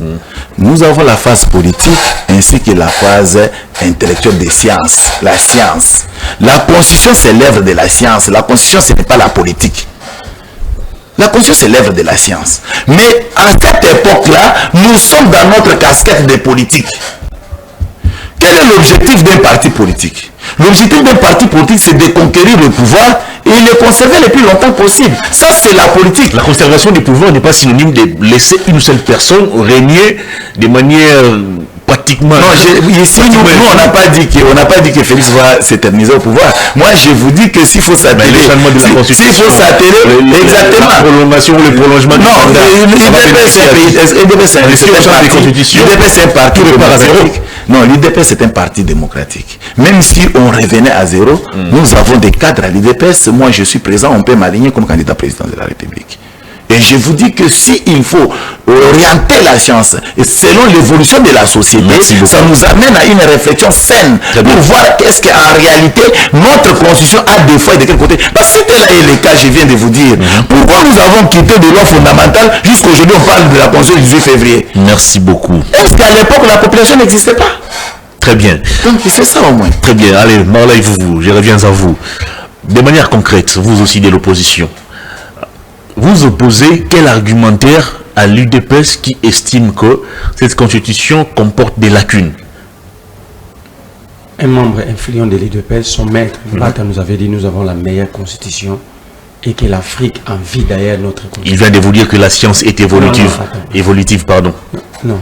Nous avons la phase politique ainsi que la phase intellectuelle des sciences, la science. La Constitution, c'est l'œuvre de la science. La Constitution, ce n'est pas la politique. La Constitution, c'est l'œuvre de la science. Mais à cette époque-là, nous sommes dans notre casquette de politique. Quel est l'objectif d'un parti politique? L'objectif d'un parti politique, c'est de conquérir le pouvoir et le conserver le plus longtemps possible. Ça, c'est la politique. La conservation du pouvoir n'est pas synonyme de laisser une seule personne régner de manière pratiquement... Non, ici, nous, on n'a pas dit que Félix va s'éterniser au pouvoir. Moi, je vous dis que s'il faut s'atteler... S'il faut s'atteler... Exactement. La prolongation ou le prolongement... Non, l'UDP, c'est un parti démocratique. Non, l'UDP, c'est un parti démocratique. Même si on revenait à zéro, nous avons des cadres à l'UDPS. Moi, je suis présent, on peut m'aligner comme candidat président de la République. Et je vous dis que s'il faut orienter la science selon l'évolution de la société, ça nous amène à une réflexion saine pour voir qu'est-ce qu'en réalité notre constitution a des fois et de quel côté. Parce que tel est le cas, je viens de vous dire. Pourquoi nous avons quitté de loi fondamentale jusqu'aujourd'hui on parle de la constitution du 18 février. Merci beaucoup. Est-ce qu'à l'époque la population n'existait pas? Très bien. Donc c'est ça au moins. Très bien. Allez, Marley, je reviens à vous. De manière concrète, vous aussi de l'opposition. Vous opposez quel argumentaire à l'UDPS qui estime que cette constitution comporte des lacunes? Un membre influent de l'UDPS, son maître, Mbata nous avait dit nous avons la meilleure constitution et que l'Afrique envie d'ailleurs notre constitution. Il vient de vous dire que la science est évolutive. Non.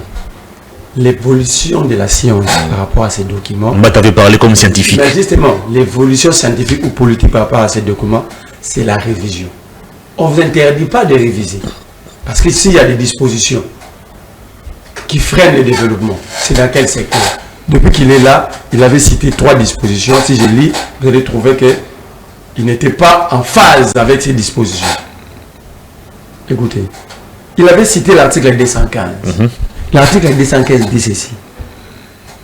L'évolution de la science par rapport à ces documents... Mbata avait parlé comme scientifique. Mais justement, l'évolution scientifique ou politique par rapport à ces documents, c'est la révision. On ne vous interdit pas de réviser. Parce que s'il y a des dispositions qui freinent le développement, c'est dans quel secteur? Depuis qu'il est là, il avait cité 3 dispositions. Si je lis, vous allez trouver qu'il n'était pas en phase avec ces dispositions. Écoutez, il avait cité l'article 215. L'article 215 dit ceci.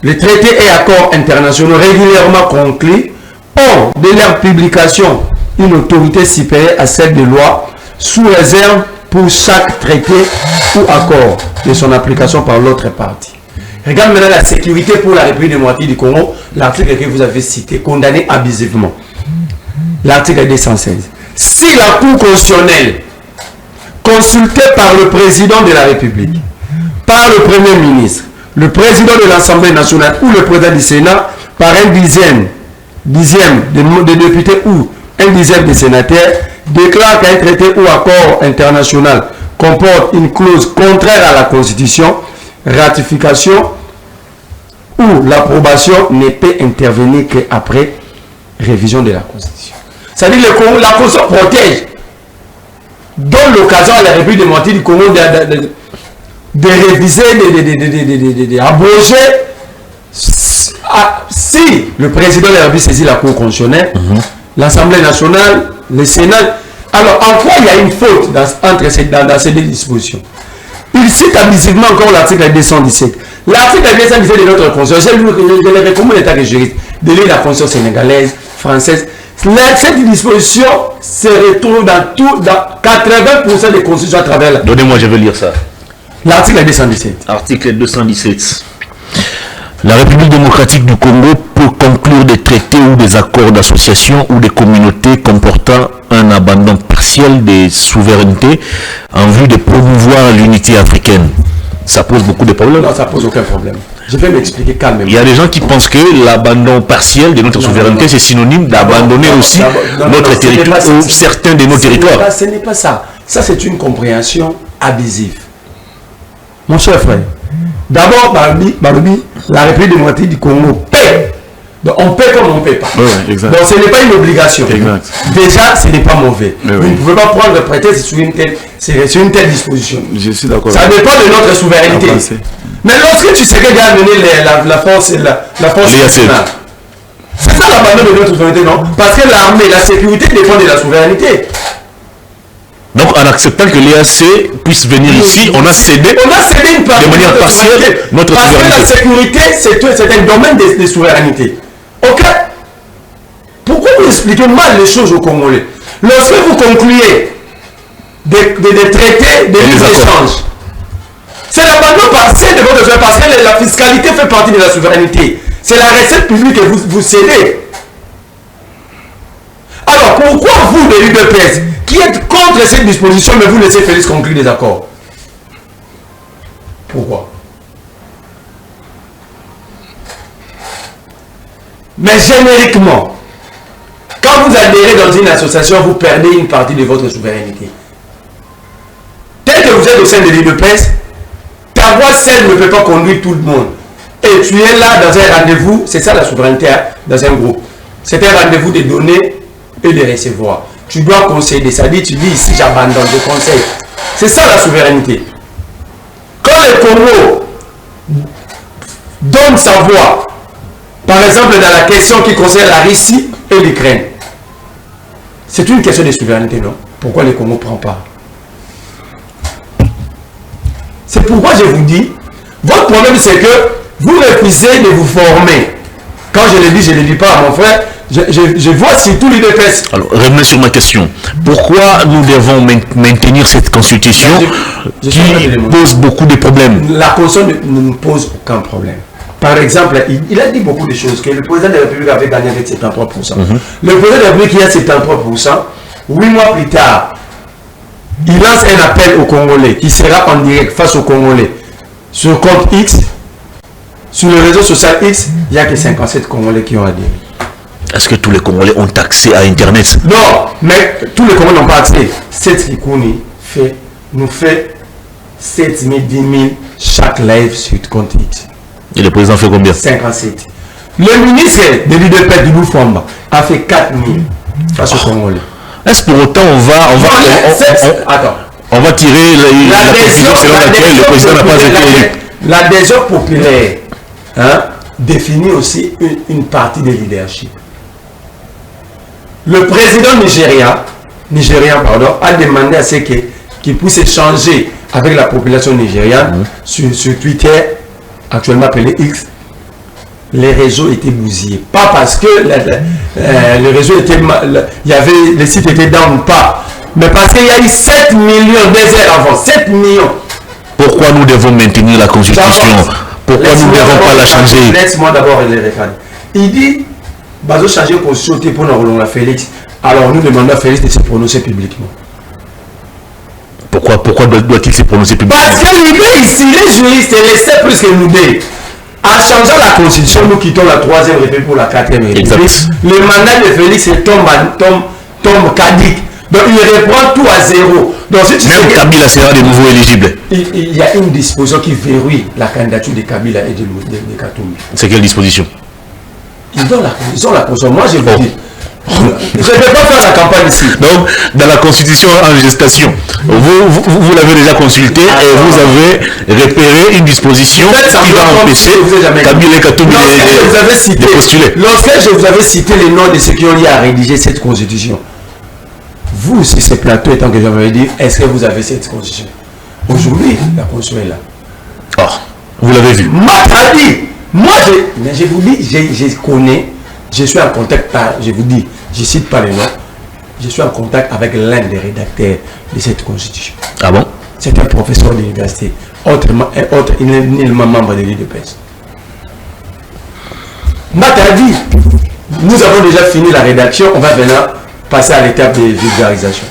Les traités et accords internationaux régulièrement conclus ont, de leur publication, une autorité supérieure à celle de loi, sous réserve pour chaque traité ou accord de son application par l'autre partie. Regarde maintenant la sécurité pour la République démocratique du Congo, l'article que vous avez cité, condamné abusivement. L'article 216. Si la Cour constitutionnelle, consultée par le président de la République, par le Premier ministre, le président de l'Assemblée nationale ou le président du Sénat, par un dixième de députés ou un dixième des sénateurs, déclare qu'un traité ou accord international comporte une clause contraire à la Constitution, ratification ou l'approbation ne peut intervenir qu'après révision de la Constitution. C'est-à-dire que la Constitution protège, donne l'occasion à la République démocratique du Congo de réviser, d'abroger. Si le président de la République saisit la Cour constitutionnelle, l'Assemblée nationale, le Sénat, alors en quoi il y a une faute dans ces 2 dispositions? Il cite abusivement encore l'article 217. L'article 217 de notre Constitution, je le recommande l'état que juriste, de lire la Constitution sénégalaise, française. Cette disposition se retrouve dans 80% des constitutions à travers la... Donnez-moi, je vais lire ça. L'article 217. Article 217. La République démocratique du Congo peut conclure des traités ou des accords d'association ou des communautés comportant un abandon partiel des souverainetés en vue de promouvoir l'unité africaine. Ça pose beaucoup de problèmes. Non, ça pose aucun problème. Je vais m'expliquer calmement. Il y a des gens qui pensent que l'abandon partiel de notre souveraineté, c'est synonyme d'abandonner aussi notre territoire ou certains de nos territoires. Ce n'est pas ça. Ça, c'est une compréhension abusive. Mon cher frère, d'abord, la République démocratique du Congo paie. Donc, on paie comme on ne paie pas. Oui, exact. Donc, ce n'est pas une obligation. Exact. Déjà, ce n'est pas mauvais. Oui, Vous oui. ne pouvez pas prendre le prétexte sur une telle disposition. Je suis d'accord. Ça dépend de notre souveraineté. Mais lorsque tu sais que a amené la force nationale, c'est ça l'abandon de notre souveraineté, non? Parce que l'armée, la sécurité dépend de la souveraineté. Donc, en acceptant que l'EAC puisse venir ici, on a cédé une partie de manière partielle notre parce souveraineté. Que la sécurité, c'est un domaine de souveraineté. Ok? Pourquoi vous expliquez mal les choses aux Congolais? Lorsque vous concluez des traités, des échanges, c'est l'abandon partiel de votre souveraineté parce que la fiscalité fait partie de la souveraineté. C'est la recette publique que vous cédez. Alors pourquoi vous, de l'UDPS, qui êtes contre cette disposition, mais vous laissez Félix conclure des accords? Pourquoi? Mais génériquement, quand vous adhérez dans une association, vous perdez une partie de votre souveraineté. Tel que vous êtes au sein de l'UDPS, ta voix seule ne peut pas conduire tout le monde. Et tu es là dans un rendez-vous, c'est ça la souveraineté dans un groupe. C'est un rendez-vous de donner et de recevoir. Tu dois conseiller, ça dit, tu dis ici j'abandonne, je conseille. C'est ça la souveraineté. Quand le Congo donne sa voix, par exemple dans la question qui concerne la Russie et l'Ukraine, c'est une question de souveraineté, non? Pourquoi le Congo ne prend pas? C'est pourquoi je vous dis, votre problème c'est que vous refusez de vous former. Quand je le dis, je ne le dis pas à mon frère, je vois surtout l'UDPS. Alors, revenez sur ma question. Pourquoi nous devons maintenir cette constitution qui pose beaucoup de problèmes? La constitution ne nous pose aucun problème. Par exemple, il a dit beaucoup de choses, que le président de la République avait gagné avec 73%. Le président de la République qui a 73%, 8 mois plus tard, il lance un appel aux Congolais qui sera en direct face aux Congolais sur compte X, sur le réseau social X, il n'y a que 57 Congolais qui ont adhéré. Est-ce que tous les Congolais ont accès à Internet? Non, mais tous les Congolais n'ont pas accès. Cette Kikouni nous fait 7 000, 10 000 chaque live sur compte X. Et le président fait combien? 57. Le ministre de l'UDPS du Boufamba a fait 4 000 face aux Congolais. Est-ce pour autant on va tirer la décision selon laquelle le président n'a pas été élu? L'adhésion populaire définit aussi une partie des leadership. Le président nigérien a demandé à ce qu'il puisse échanger avec la population nigériane sur Twitter, actuellement appelé X. Les réseaux étaient bousillés. Pas parce que le réseau était les sites étaient down, pas. Mais parce qu'il y a eu 7 millions des heures avant. 7 millions. Pourquoi nous devons maintenir la constitution? Pourquoi nous ne devons pas la changer? Laisse-moi d'abord les répondre. Il dit, bazo changer la constitution pour nous Félix. Alors nous demandons à Félix de se prononcer publiquement. Pourquoi doit-il se prononcer publiquement? Parce que l'idée ici, les juristes, les sait plus que nous deux. En changeant la constitution, nous quittons la 3e République pour la 4e République. Le mandat de Félix tombe caduc. Donc il reprend tout à zéro. Donc, si même Kabila sera de nouveau éligible. Il y a une disposition qui verrouille la candidature de Kabila et de Katumbi. C'est quelle disposition? Ils ont la constitution. Moi je vous dis. Je ne vais pas faire la campagne ici. Donc, dans la constitution en gestation, vous l'avez déjà consulté et vous avez repéré une disposition qui va empêcher Kabila et Katumbi de postuler. Lorsque je vous avais cité les noms de ceux qui ont lié à rédiger cette constitution, vous, sur ce plateau, étant que j'avais dit, est-ce que vous avez cette constitution? Aujourd'hui, la constitution est là. Oh, vous l'avez vu. Moi, je vous dis, je connais. Je suis en contact, je vous dis, je ne cite pas les noms, je suis en contact avec l'un des rédacteurs de cette constitution. Ah bon? C'est un professeur de l'université, il n'est nullement membre de l'UDPS. Matadi, nous avons déjà fini la rédaction, on va maintenant passer à l'étape de vulgarisation.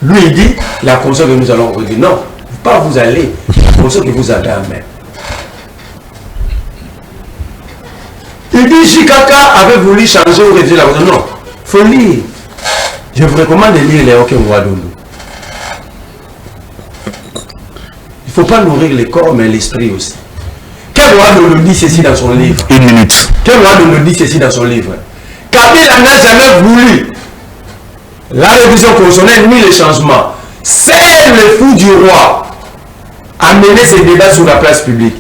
Lui, il dit, la constitution que nous allons redire, non, pas vous allez, la constitution que vous avez en main. Il dit Chikaka avait voulu changer ou réviser la constitution. Non, il faut lire. Je vous recommande de lire les Okengwadondo. Il ne faut pas nourrir le corps, mais l'esprit aussi. Okengwadondo dit ceci dans son livre. Une minute. Okengwadondo dit ceci dans son livre. Kabila n'a jamais voulu la révision constitutionnelle ni les changements. C'est le fou du roi à mener ces débats sur la place publique.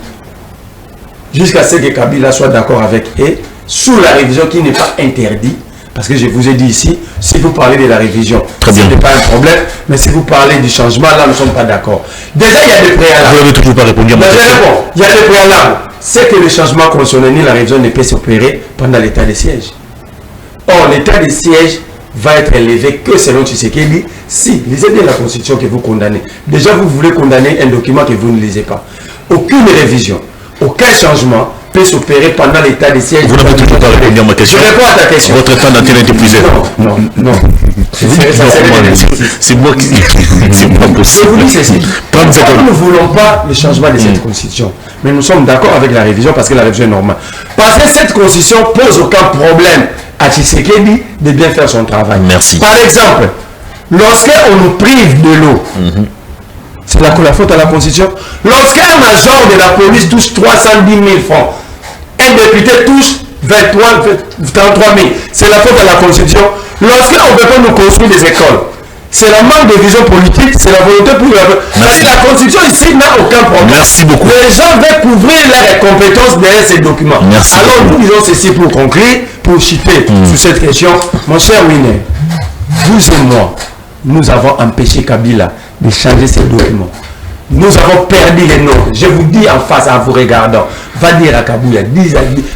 Jusqu'à ce que Kabila soit d'accord avec eux sur la révision qui n'est pas interdite. Parce que je vous ai dit ici, si vous parlez de la révision, ce n'est pas un problème. Mais si vous parlez du changement, là, nous ne sommes pas d'accord. Déjà, il y a des préalables. Vous n'avez toujours pas répondu à ma question. Il y a des préalables. C'est que le changement constitutionnel ni la révision ne peut s'opérer pendant l'état de siège. Or, l'état de siège va être élevé que selon Tshisekedi si lisez bien la constitution que vous condamnez. Déjà, vous voulez condamner un document que vous ne lisez pas. Aucune révision, aucun changement peut s'opérer pendant l'état de siège. Vous n'avez toujours pas répondu à ma question. Je réponds à ta question. Votre temps d'antenne est épuisé. Non. C'est moi qui... C'est pas possible. Je vous dis ceci. Nous ne voulons pas le changement de cette constitution. Mais nous sommes d'accord avec la révision parce que la révision est normale. Parce que cette constitution pose aucun problème à Tshisekedi de bien faire son travail. Merci. Par exemple, lorsqu'on nous prive de l'eau, c'est la faute à la constitution. Lorsqu'un major de la police touche 310 000 francs, un député touche 33 000, c'est la faute à la constitution. Lorsqu'on ne peut pas nous construire des écoles, c'est la manque de vision politique, c'est la volonté pour la constitution ici n'a aucun problème. Merci beaucoup. Les gens veulent couvrir leurs compétences derrière ces documents. Merci alors beaucoup. nous disons ceci pour conclure, pour chiter sur cette question. Mon cher Winner, vous et moi, nous avons empêché Kabila de changer ces documents. Nous avons perdu les nôtres. Je vous dis en face en vous regardant. Va dire à Kabouya,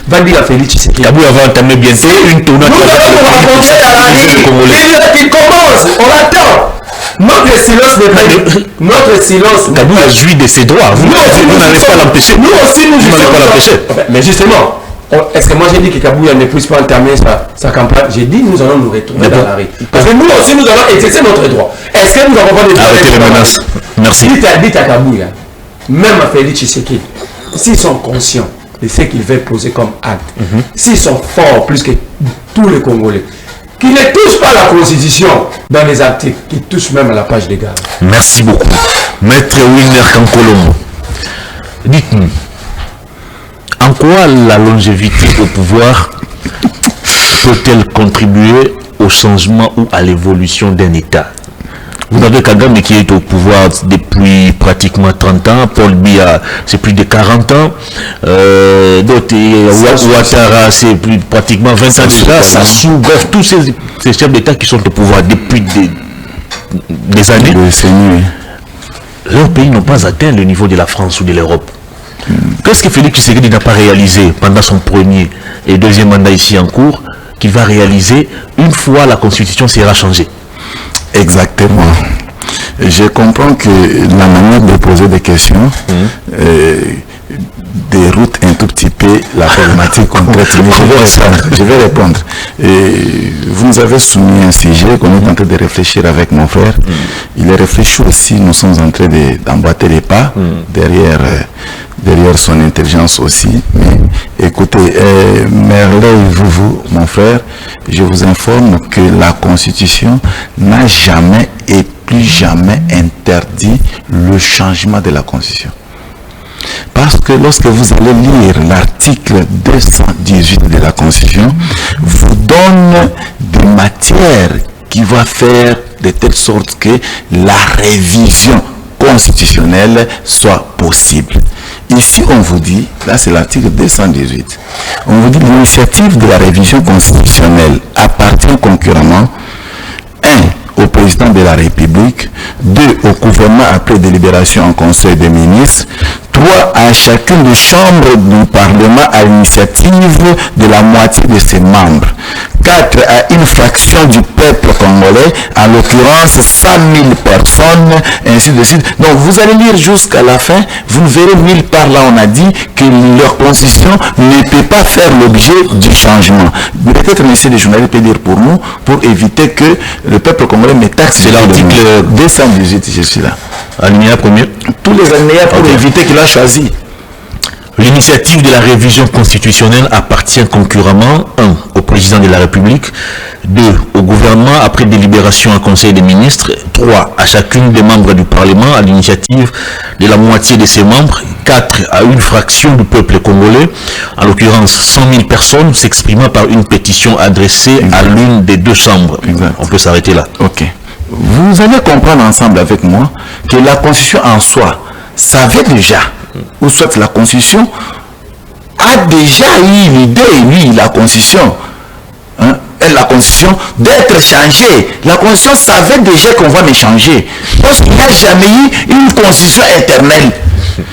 va dire à Félix Tshisekedi. Kabouya va entamer bientôt une tournée. Nous allons nous rencontrer à la rue. Il commence, on l'attend. Notre silence n'est pas... Notre silence... Kabouya jouit de ses droits. Vous n'allez pas l'empêcher. Nous aussi, nous n'allez pas l'empêcher. Mais justement, est-ce que moi j'ai dit que Kabouya ne puisse pas entamer sa campagne? J'ai dit nous allons nous retrouver dans la rue. Parce que nous aussi nous allons exercer notre droit. Est-ce que nous n'avons pas des droits? Arrêtez les menaces. Merci. Dites à Kabouya, même à Félix Tshisekedi, s'ils sont conscients de ce qu'ils veulent poser comme acte, s'ils sont forts plus que tous les Congolais, qui ne touchent pas la Constitution dans les articles, qui touchent même à la page de garde. Merci beaucoup. Maître Winner Kankolombo, dites-nous, en quoi la longévité au pouvoir peut-elle contribuer au changement ou à l'évolution d'un État? Vous avez Kagame qui est au pouvoir depuis pratiquement 30 ans, Paul Biya c'est plus de 40 ans, Ouattara c'est pratiquement 20 ans déjà, Sassou, bref, tous ces chefs d'État qui sont au pouvoir depuis des années, leurs pays n'ont pas atteint le niveau de la France ou de l'Europe. Qu'est-ce que Félix Tshisekedi n'a pas réalisé pendant son premier et deuxième mandat ici en cours, qu'il va réaliser une fois la Constitution sera changée? Exactement. Je comprends que la manière de poser des questions déroute un tout petit peu la problématique concrète. Je vais répondre. Vous nous avez soumis un sujet qu'on est en train de réfléchir avec mon frère. Il est réfléchi aussi, nous sommes en train d'emboîter les pas derrière son intelligence aussi. Mais écoutez, Merlin, vous, mon frère, je vous informe que la Constitution n'a jamais et plus jamais interdit le changement de la Constitution. Parce que lorsque vous allez lire l'article 218 de la Constitution, vous donne des matières qui vont faire de telle sorte que la révision constitutionnelle soit possible. Ici, on vous dit, là c'est l'article 218, on vous dit l'initiative de la révision constitutionnelle appartient concurremment 1. au président de la République, 2. au gouvernement après délibération en Conseil des ministres, 3. à chacune des chambres du Parlement à l'initiative de la moitié de ses membres, 4. à une fraction du peuple congolais, en l'occurrence 100 000 personnes, ainsi de suite. Donc vous allez lire jusqu'à la fin, vous verrez nulle part là on a dit que leur constitution ne peut pas faire l'objet du changement. Peut-être monsieur le journaliste peut dire pour nous, pour éviter que le peuple congolais me taxe. C'est l'article 218, je suis là. Alinéa premier. Tous les alinéas pour éviter qu'il a choisi. L'initiative de la révision constitutionnelle appartient concurremment 1. Au président de la République, 2. Au gouvernement après délibération en Conseil des ministres, 3. À chacune des membres du Parlement à l'initiative de la moitié de ses membres, 4. À une fraction du peuple congolais, en l'occurrence 100 000 personnes s'exprimant par une pétition adressée à l'une des deux chambres. Exact. On peut s'arrêter là. Ok. Vous allez comprendre ensemble avec moi que la Constitution en soi savait déjà, ou soit la Constitution a déjà eu l'idée, oui, la Constitution, la Constitution d'être changée. La Constitution savait déjà qu'on va me changer. Parce qu'il n'y a jamais eu une Constitution éternelle.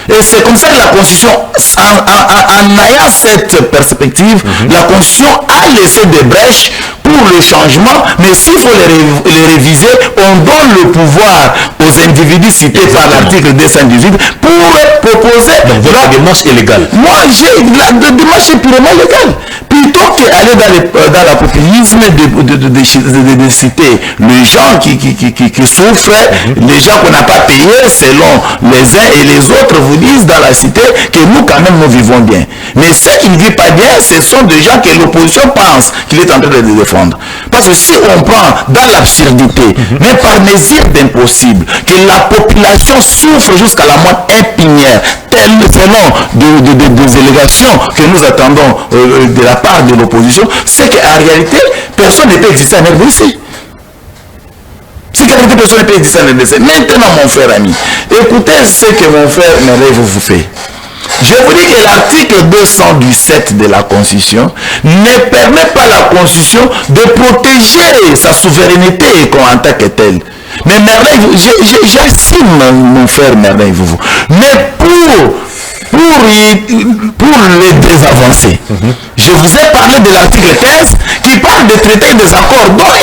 Et c'est comme ça que la Constitution, en ayant cette perspective, la Constitution a laissé des brèches pour le changement, mais s'il faut les réviser, on donne le pouvoir aux individus cités par l'article 218 pour proposer... Donc votre démarche est légale. Moi, la démarche est purement légale. Plutôt qu'aller dans la populisme de citer les gens qui souffrent, les gens qu'on n'a pas payés selon les uns et les autres vous disent dans la cité que nous quand même nous vivons bien. Mais ceux qui ne vivent pas bien, ce sont des gens que l'opposition pense qu'il est en train de défendre. Parce que si on prend dans l'absurdité, mais par mesure d'impossible, que la population souffre jusqu'à la moindre impinière, selon des allégations que nous attendons de la part de l'opposition, c'est qu'en réalité, personne ne peut exister en RDC. Si quelqu'un personne ne peut exister en RDC. Maintenant, mon frère ami, écoutez ce que mon frère Merley vous fait. Je vous dis que l'article 217 de la Constitution ne permet pas à la Constitution de protéger sa souveraineté en tant que telle. Mais Merley, j'assume mon frère Merley, mais pour les désavancer, je vous ai parlé de l'article 15 qui parle de traiter des accords dont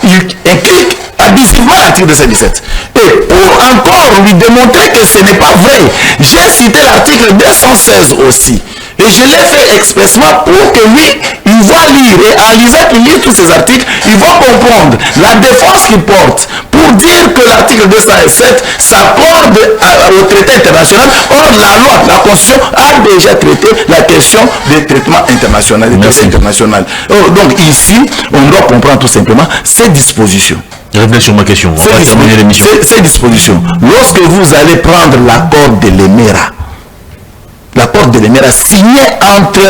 il implique abusivement l'article 217. Et pour encore lui démontrer que ce n'est pas vrai, j'ai cité l'article 216 aussi. Et je l'ai fait expressement pour que lui, il va lire. Et en lisant qu'il lit tous ces articles, il va comprendre la défense qu'il porte pour dire que l'article 207 s'accorde au traité international. Or, la loi, la Constitution a déjà traité la question des traitements internationaux, des traités internationaux. Donc ici, on doit comprendre tout simplement ces dispositions. Revenez sur ma question. On va terminer l'émission. Ces dispositions. Lorsque vous allez prendre l'accord de l'Emera, l'accord de l'Emera signé entre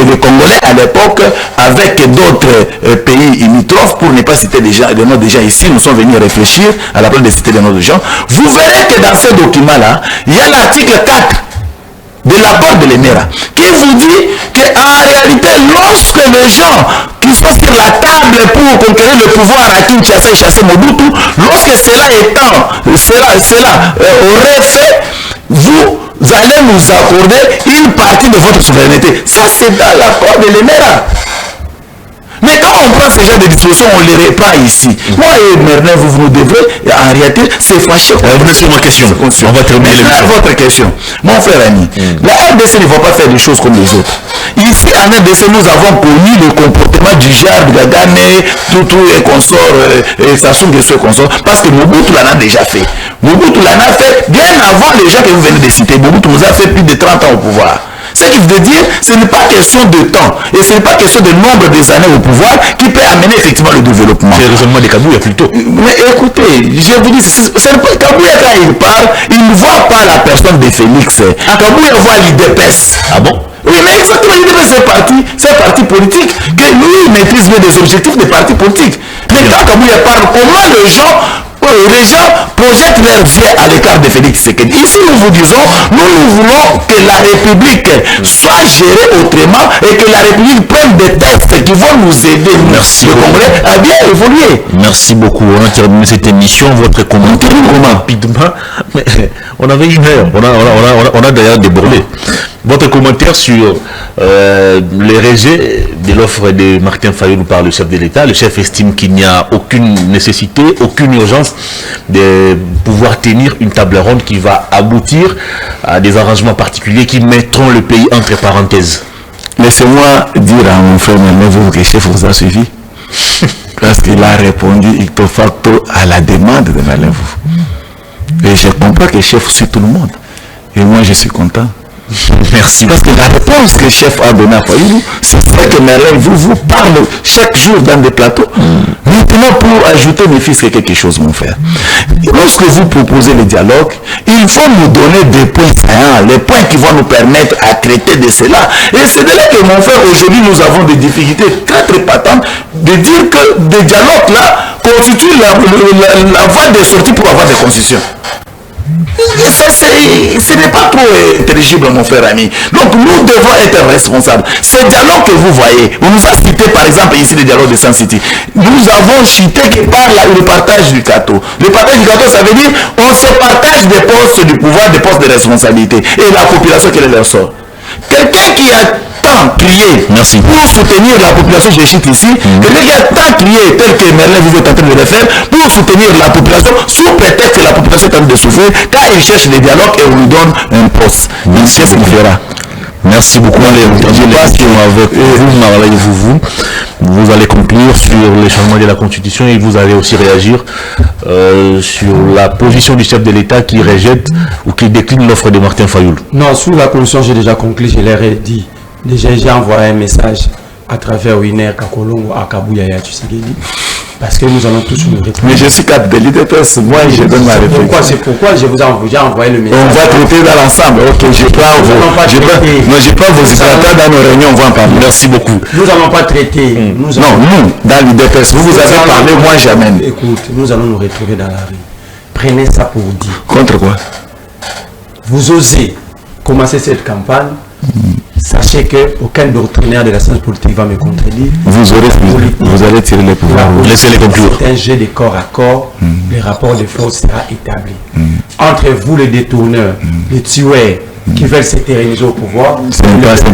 les Congolais à l'époque avec d'autres pays limitrophes, pour ne pas citer des noms déjà ici, nous sommes venus réfléchir à la place de citer des noms de gens. Vous verrez que dans ce document-là, il y a l'article 4 de l'accord de l'Emera qui vous dit qu'en réalité, lorsque les gens qui sont sur la table pour conquérir le pouvoir à Kinshasa et chasser Mobutu, lorsque cela aurait fait, vous allez nous accorder une partie de votre souveraineté. Ça, c'est dans l'accord de l'Emera. Mais quand on prend ce genre de dispositions, on les reprend ici. Moi et Merlin, vous devrez en réalité se fâcher. Revenez sur ma question. On va terminer l'émission. Votre question. Mon frère ami, la RDC ne va pas faire des choses comme les autres. Ici, en RDC, nous avons connu le comportement du genre de Gagame, Tutu et consorts, et Sassou Nguesso et consorts, parce que Mobutu l'en a déjà fait. Mobutu l'en a fait bien avant les gens que vous venez de citer. Mobutu nous a fait plus de 30 ans au pouvoir. Ce qui veut dire, ce n'est pas question de temps, et ce n'est pas question de nombre des années au pouvoir qui peut amener effectivement le développement. C'est le raisonnement de Kabouya plutôt. Mais écoutez, je vous dis, Kabouya quand il parle, il ne voit pas la personne de Félix. Kabouya voit l'IDPS. Ah bon? Oui, mais exactement, l'IDPS c'est un parti politique, que lui maîtrise bien des objectifs des partis politiques. Mais quand Kabouya parle, comment les gens projettent leur vie à l'écart de Félix Tshisekedi. Ici, nous vous disons, nous voulons que la République soit gérée autrement et que la République prenne des textes qui vont nous aider, merci, le Congrès, à bien évoluer. Merci beaucoup. On a terminé cette émission. Votre commentaire rapidement. Mais on avait une heure. On a d'ailleurs débordé. Votre commentaire sur les rejets de l'offre de Martin Fayulu par le chef de l'État. Le chef estime qu'il n'y a aucune nécessité, aucune urgence de pouvoir tenir une table ronde qui va aboutir à des arrangements particuliers qui mettront le pays entre parenthèses. Laissez-moi dire à mon frère Merlin que le chef vous a suivi. Parce qu'il a répondu icto facto à la demande de Merlin. Et je comprends que le chef suit tout le monde. Et moi, je suis content. Merci. Parce que la réponse que le chef a donnée à Fayoulou, c'est ce que Merlin vous parle chaque jour dans des plateaux. Maintenant, pour ajouter mes fils, c'est quelque chose, mon frère. Lorsque vous proposez le dialogue, il faut nous donner des points saillants, les points qui vont nous permettre à traiter de cela. Et c'est de là que, mon frère, aujourd'hui, nous avons des difficultés très très patentes de dire que des dialogues là constituent la voie de sortie pour avoir des concessions. Ça, ce n'est pas trop intelligible, mon frère ami. Donc, nous devons être responsables. Ces dialogues que vous voyez, on nous a cité par exemple ici le dialogue de Sun City. Nous avons cité que par le partage du gâteau. Le partage du gâteau, ça veut dire on se partage des postes du pouvoir, des postes de responsabilité. Et la population, quel est leur sort? Quelqu'un qui a tant crié pour soutenir la population jésuite ici, quelqu'un qui a tant crié, tel que Merlin vous êtes en train de le faire, pour soutenir la population, sous prétexte que la population est en train de souffrir, quand il cherche les dialogues et on lui donne un poste. Qu'est-ce qu'il fera? Merci beaucoup. Je passe avec vous allez conclure sur les changements de la Constitution et vous allez aussi réagir sur la position du chef de l'État qui rejette ou qui décline l'offre de Martin Fayoulou. Non, sur la Constitution, j'ai déjà conclu, je leur ai dit. Déjà, j'ai envoyé un message à travers Winer Kakolongo à Kabouya Tshisekedi. Parce que nous allons tous nous retrouver. Mais je suis cadre de l'IDPS, moi je donne ma réflexion. C'est pourquoi je vous ai envoyé le message. On va traiter dans l'ensemble. Ok, je prends vos histoires dans nos réunions, on va en parler. Merci beaucoup. Nous n'allons pas traiter. Non, nous, dans l'IDPS, vous avez parlé, moi jamais. Écoute, nous allons nous retrouver dans la rue. Prenez ça pour vous dire. Contre quoi? Vous osez commencer cette campagne. Sachez qu'aucun doctrinaire de la science politique va me contredire. Vous allez tirer les pouvoirs. Laissez-les conclure. C'est un jeu de corps à corps. Le rapport de force sera établi. Entre vous, les détourneurs, les tueurs qui veulent s'éterniser au pouvoir. C'est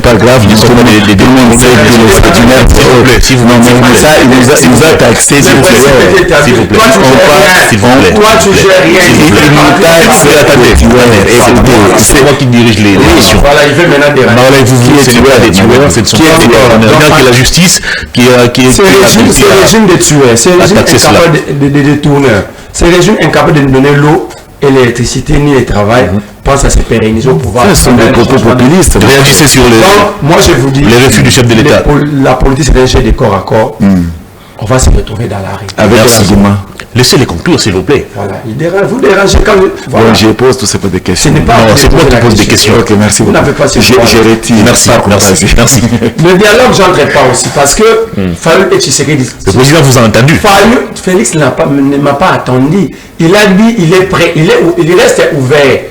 pas grave. Tout le monde sait que le s'il vous plaît, il nous a taxé. S'il vous plaît. Toi, tu gères rien. C'est moi qui dirige les élections. Voilà, il veut maintenant déranger. Ce n'est pas des tueurs, ce ne sont pas des tueurs. Que la justice qui est... C'est le régime des tueurs, c'est le régime incapable de détourneurs. C'est le régime incapable de nous donner l'eau et l'électricité ni le travail. Pense à se pérenniser au pouvoir. Ce sont des propos populistes. Réagissez sur moi je vous dis, les refus du chef de l'État. La politique c'est un jeu de corps à corps. On va se retrouver dans la rue. Avec un argument. Laissez-les conclure, s'il vous plaît. Voilà, vous dérangez quand même. Voilà. Bon, je pose tout ça pour des questions. Non, c'est moi qui pose des questions. Ok, merci beaucoup. Vous n'avez pas ce J'ai retire. Merci. Le dialogue, j'entrerai pas aussi parce que Fayoulou et Tshisekedi. Le président vous a entendu. Félix ne m'a pas attendu. Il a dit, il est prêt, il reste ouvert.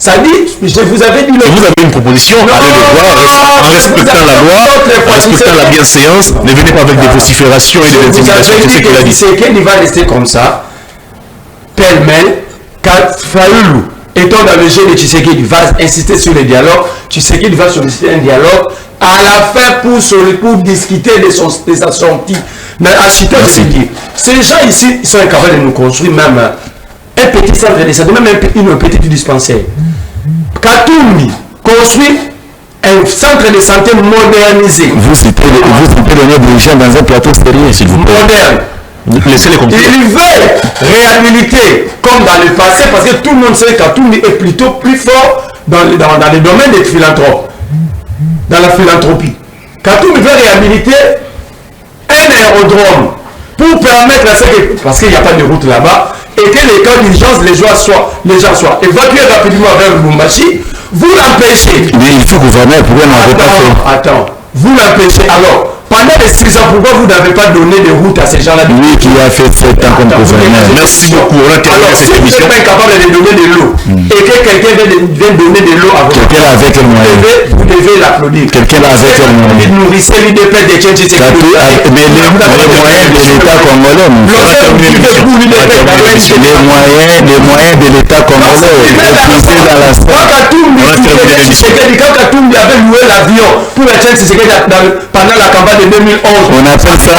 Ça dit, je vous avais dit... Vous avez une proposition, allez le voir, en respectant la loi, en respectant la bienséance, ne venez pas avec des vociférations et des intimidations, c'est ce qu'il a dit. Tshisekedi va rester comme ça, pêle-mêle, car Fayoulou, étant dans le jeu de Tshisekedi, va insister sur le dialogue, Tshisekedi va solliciter un dialogue, à la fin pour discuter de sa sortie. Mais à Chita, je veux dire, ces gens ici, ils sont incapables de nous construire même un petit centre de santé, même une petite dispensaire. Katumbi construit un centre de santé modernisé. Vous citez le nom des gens dans un plateau sérieux, s'il vous plaît. Moderne. Laissez-les conclure. Il veut réhabiliter comme dans le passé parce que tout le monde sait que Katumbi est plutôt plus fort dans le domaine des philanthropes. Dans la philanthropie. Katumbi veut réhabiliter un aérodrome pour permettre à ceux qui, parce qu'il n'y a pas de route là-bas, et que les cas d'urgence, les gens soient évacués rapidement vers Lubumbashi, vous l'empêchez. Mais il faut gouverner, pourquoi n'avez pas fait? Attends, vous l'empêchez. Alors, pendant les 6 ans, pourquoi vous n'avez pas donné de route à ces gens-là? Lui qui a fait 7 ans comme gouverneur. Merci beaucoup. On a terminé cette émission. Si vous n'êtes pas capable de donner de l'eau et que quelqu'un vient donner de l'eau à vous, quelqu'un avec quel moyen? Vous devez l'applaudir. Quelqu'un avec quel moyen? Il nourrissait l'UDP de Tchétché. Mais les moyens de l'État congolais, les moyens de l'État congolais, quand Katumbi avait loué l'avion pour Tchétché pendant la campagne de 2011, on appelle ça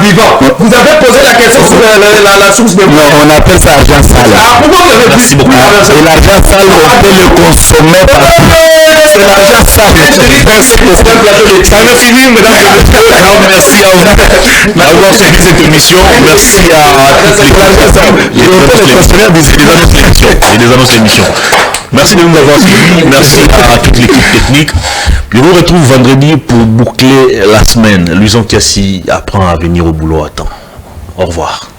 vivant. Vous avez posé la question sur la source de... Non, on appelle ça argent sale. Pourquoi vous avez Merci beaucoup. Et l'argent sale, on peut le consommer partout. C'est l'argent sale. Ça a fini, mesdames et messieurs. Merci à vous d'avoir suivi cette émission. Merci à toutes les annonces de l'émission. Merci de nous avoir suivis. Merci à toute l'équipe technique. Je vous retrouve vendredi pour boucler la semaine. Luison Kiassi apprend à venir au boulot à temps. Au revoir.